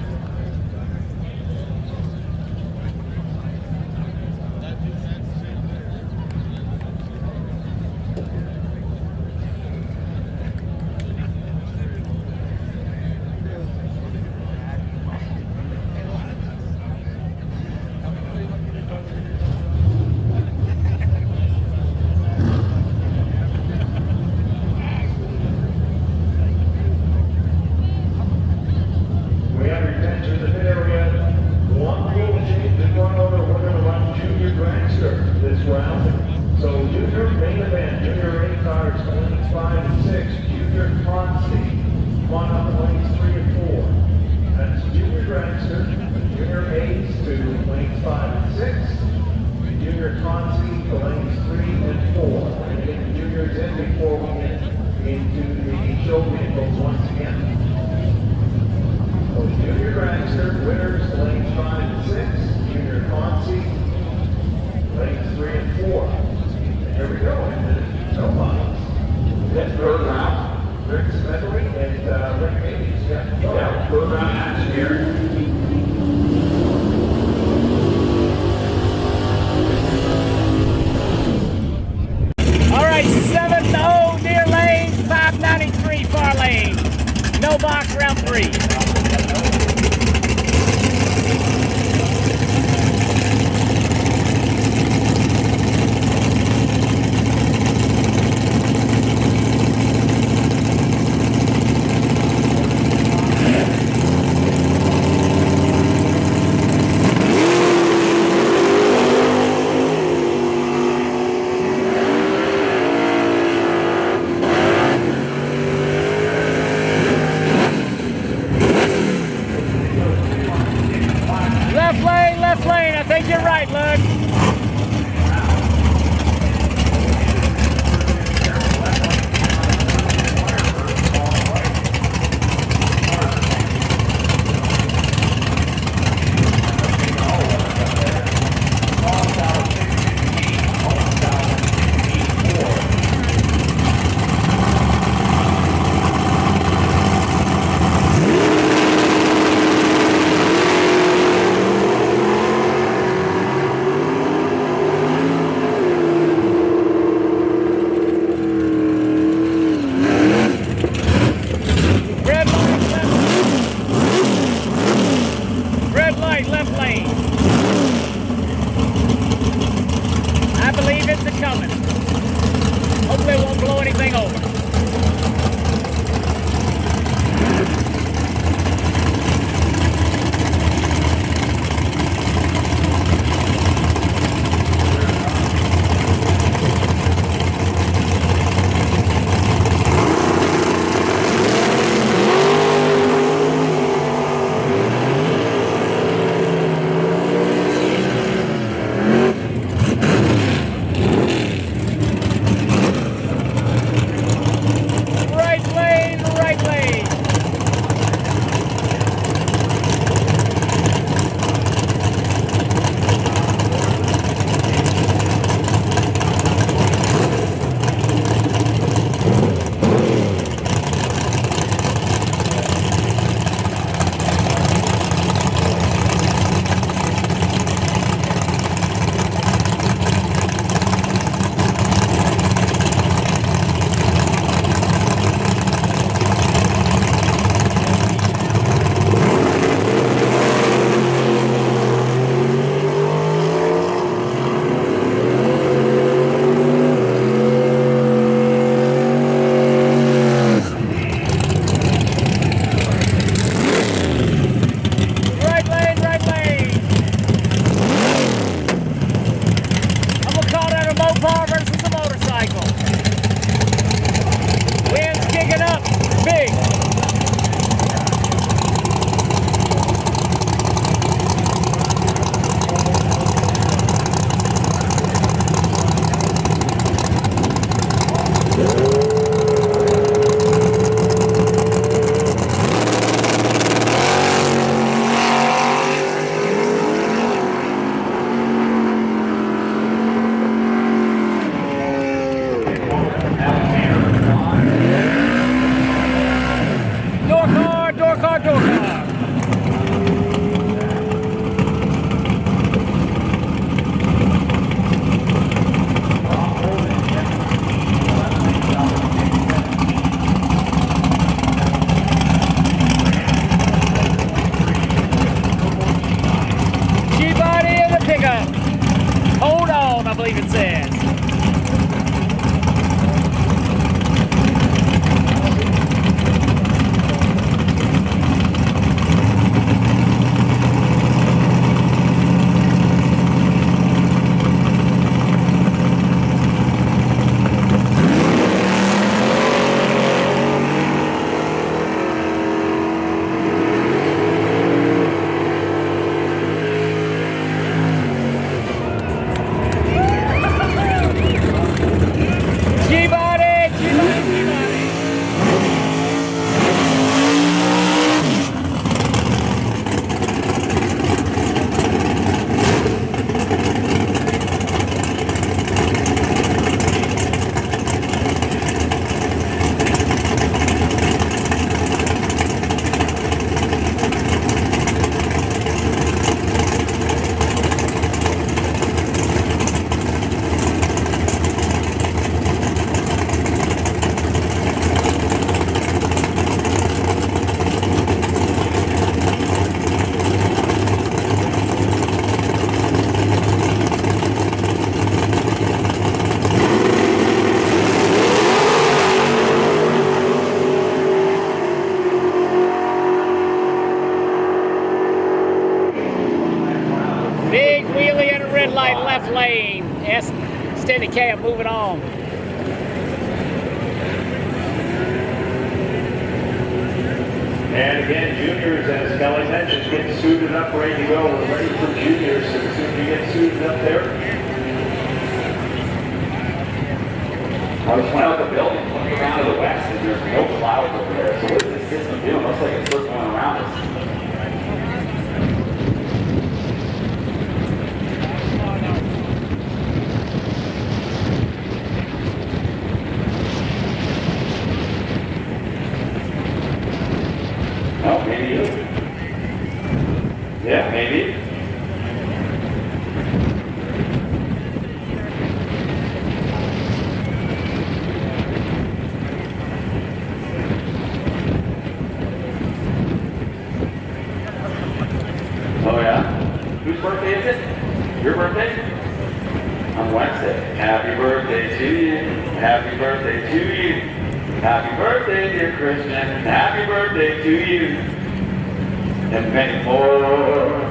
We have retention in the pit area. One rule change in one order. We're going to run junior dragster this round. So junior main event, junior race cars, lanes 5 and 6. Junior Ponzi, come on up to lanes 3 and 4. That's junior dragster, junior A's to lanes 5 and 6. Junior Ponzi to lanes 3 and 4. We're going to get the juniors in before we get into the show vehicles once again. So junior dragster, winners, lanes 5 and 6. Junior Ponzi, lanes 3 and 4. And here we go, and no box. That's third round. Rick Smedley and Rick Davies. Yeah, third round action here. All right, 7-0 near lane, 593 far lane. No box, round 3. left lane. Steady cam, moving on. And again, juniors, as Kelly mentioned, get suited up, ready to go. We're ready for juniors, so as soon as you get suited up there. I was playing with the building, looking around to the west, and there's no clouds over there. So what is this system doing? Looks like it's circling around us. Oh, maybe. Yeah, maybe. Oh yeah? Whose birthday is it? Your birthday? On Wednesday. Happy birthday to you. Happy birthday to you. Happy birthday, dear Christian. Happy birthday to you. And many more.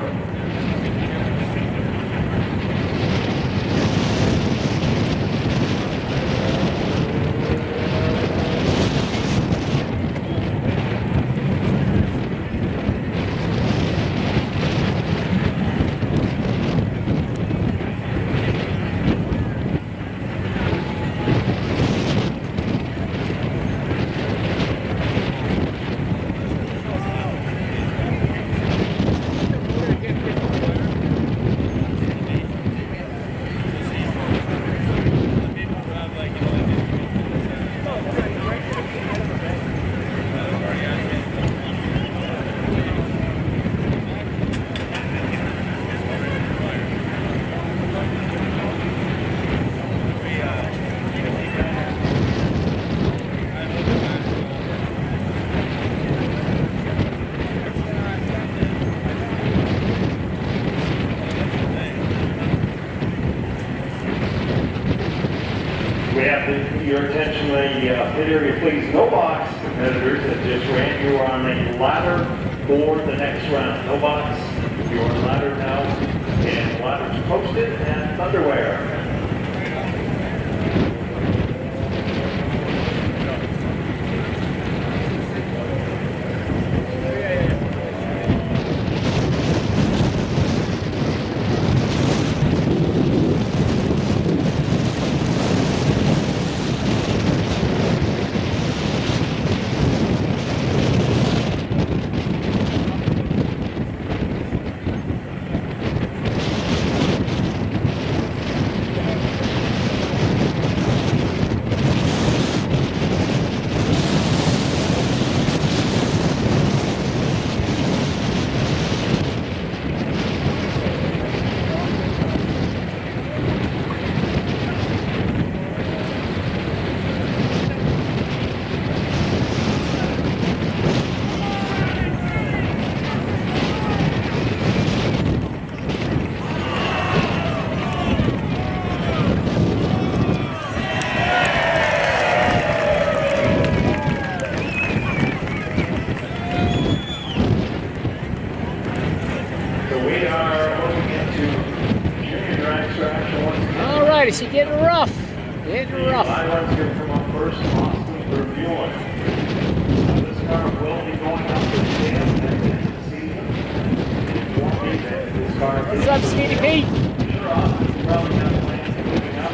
We have your attention, the pit area, please. No box competitors that just ran. You are on a ladder for the next round. No box. You are on a ladder now, and the ladder's posted and underwear. Alrighty, she's getting rough. Getting rough. Let's hear from our first Austin reviewing. This car will be going up to the stand at the end of the season. This car What's up, Speedy Pete? sure Austin's probably got plans of moving up,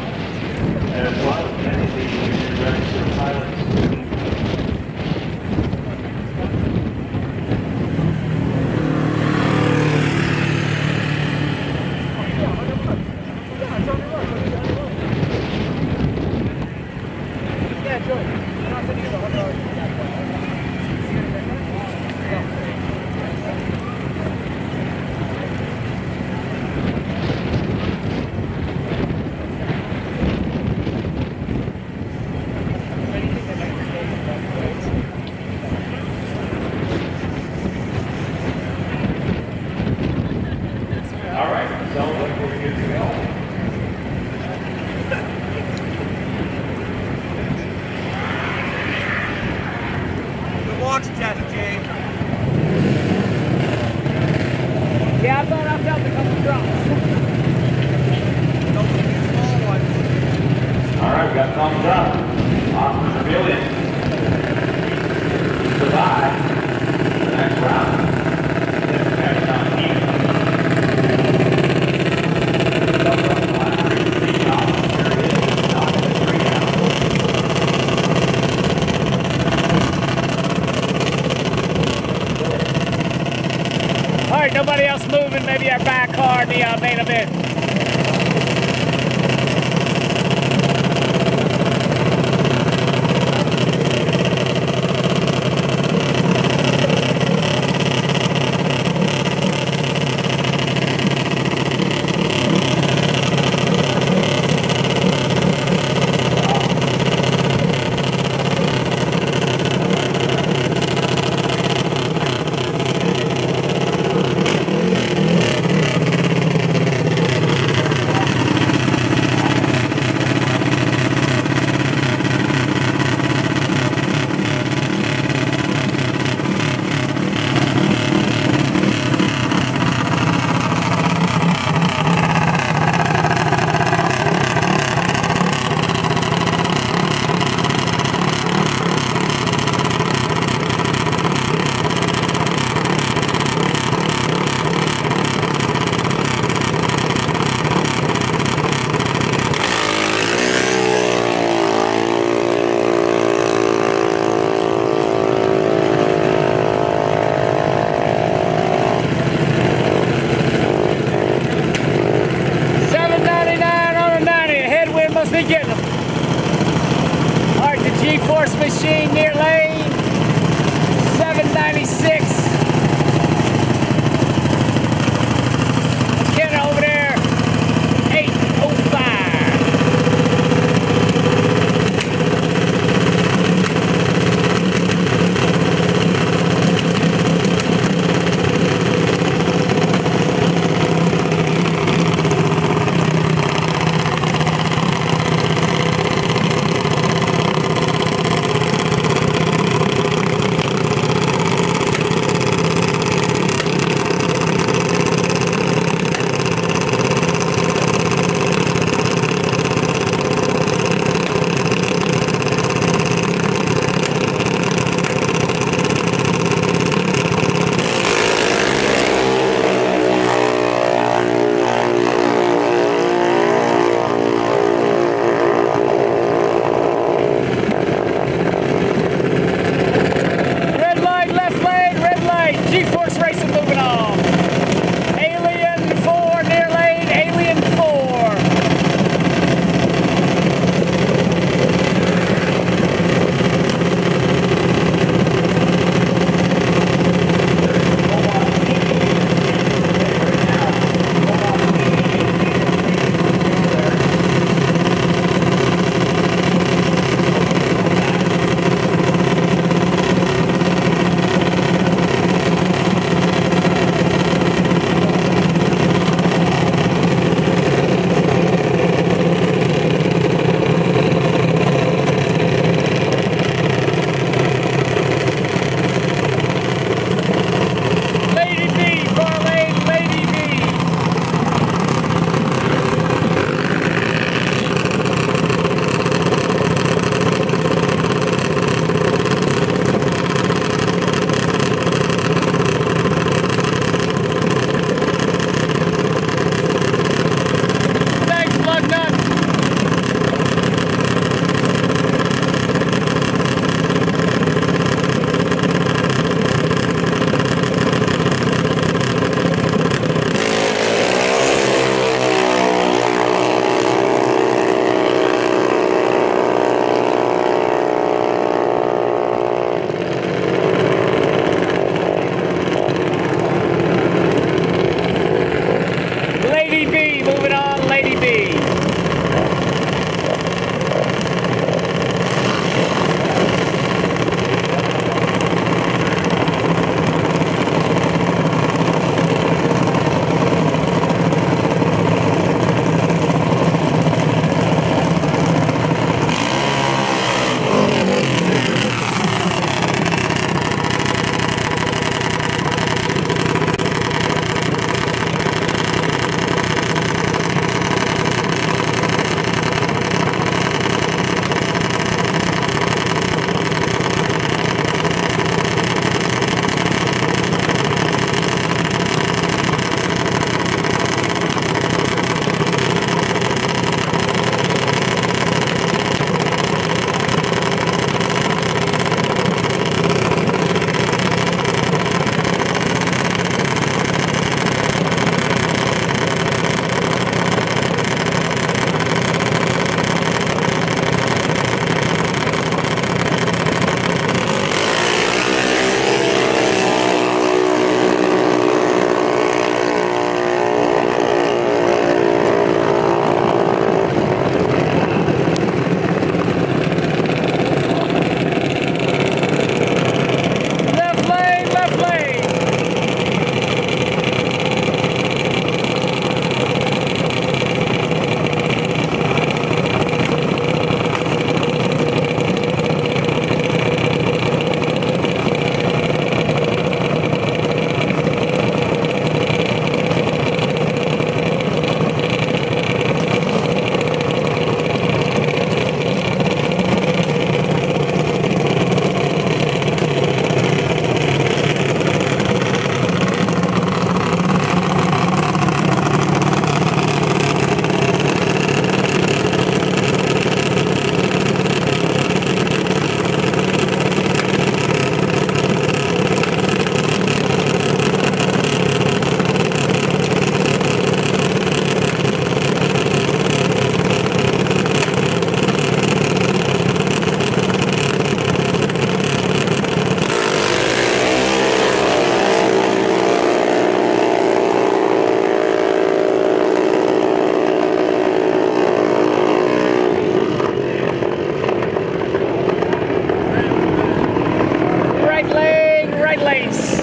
as well as many of the junior dragster pilots. Yeah, I thought I felt a couple drops. All right, we got thumbs up. Oscar Pavilion. Survive the next round. Then catch down here. All right, nobody else moving. Maybe our back car in the main event.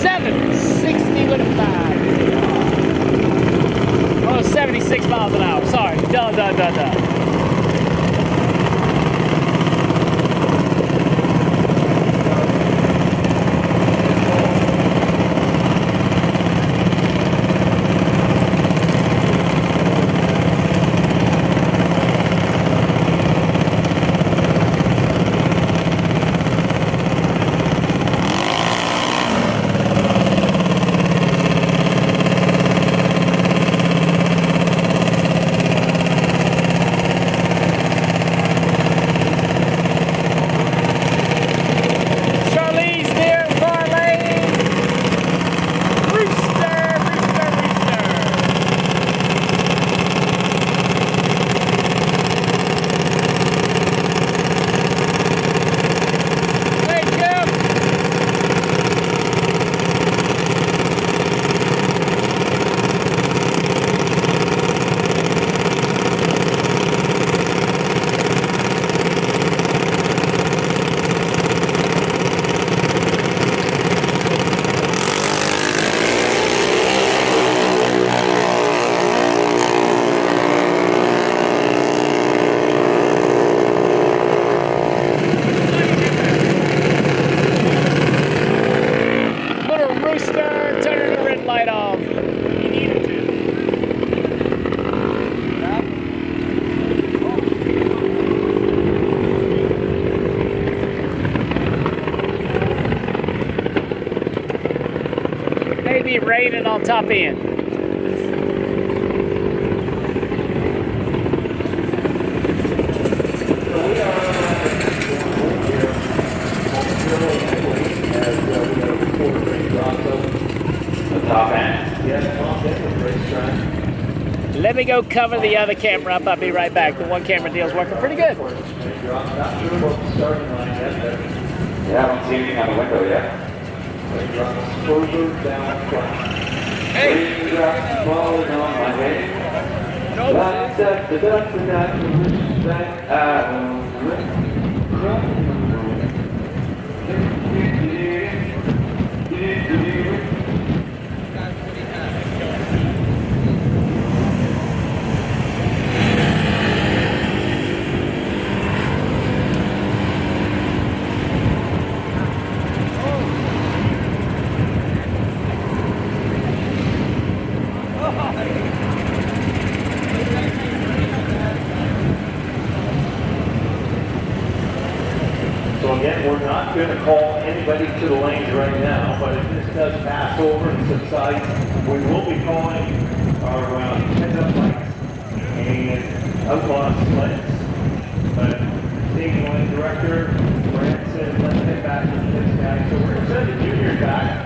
760 with a 5. Oh, 76 miles an hour. Sorry. Duh. Maybe raining on top end. The top end? Yeah, top end of the racetrack. Let me go cover the other camera up. I'll be right back. The one camera deal's working pretty good. Not sure about the starting line yet, but Yeah, I don't see anything on the window yet. drops further down front. Raindrops falling on my head. So again, we're not going to call anybody to the lanes right now, but if this does pass over and subside, we will be calling our heads-up lights and outlaw sleds. But station line director, Brant said, let's get back to this guy. So we're going to send the junior back.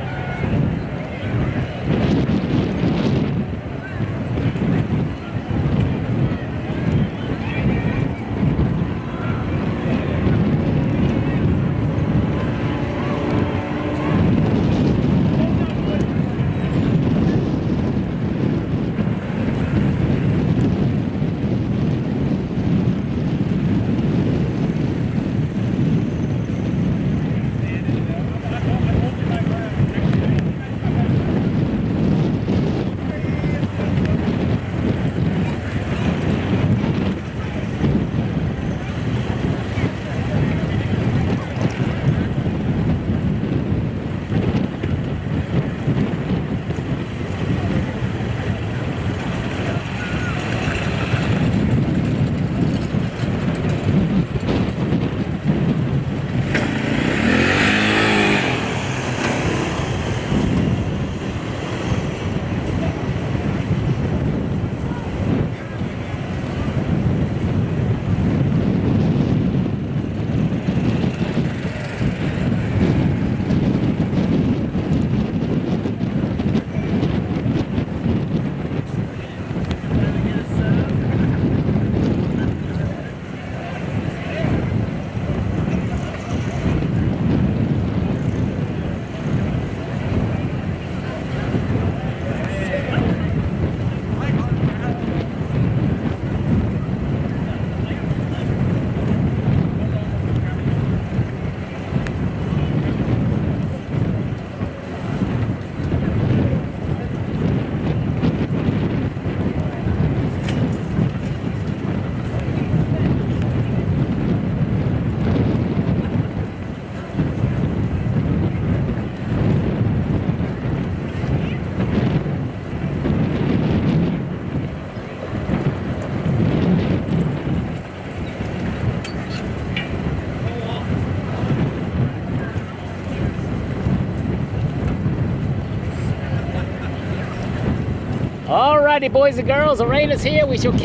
Alrighty, boys and girls, the rain is here. We shall catch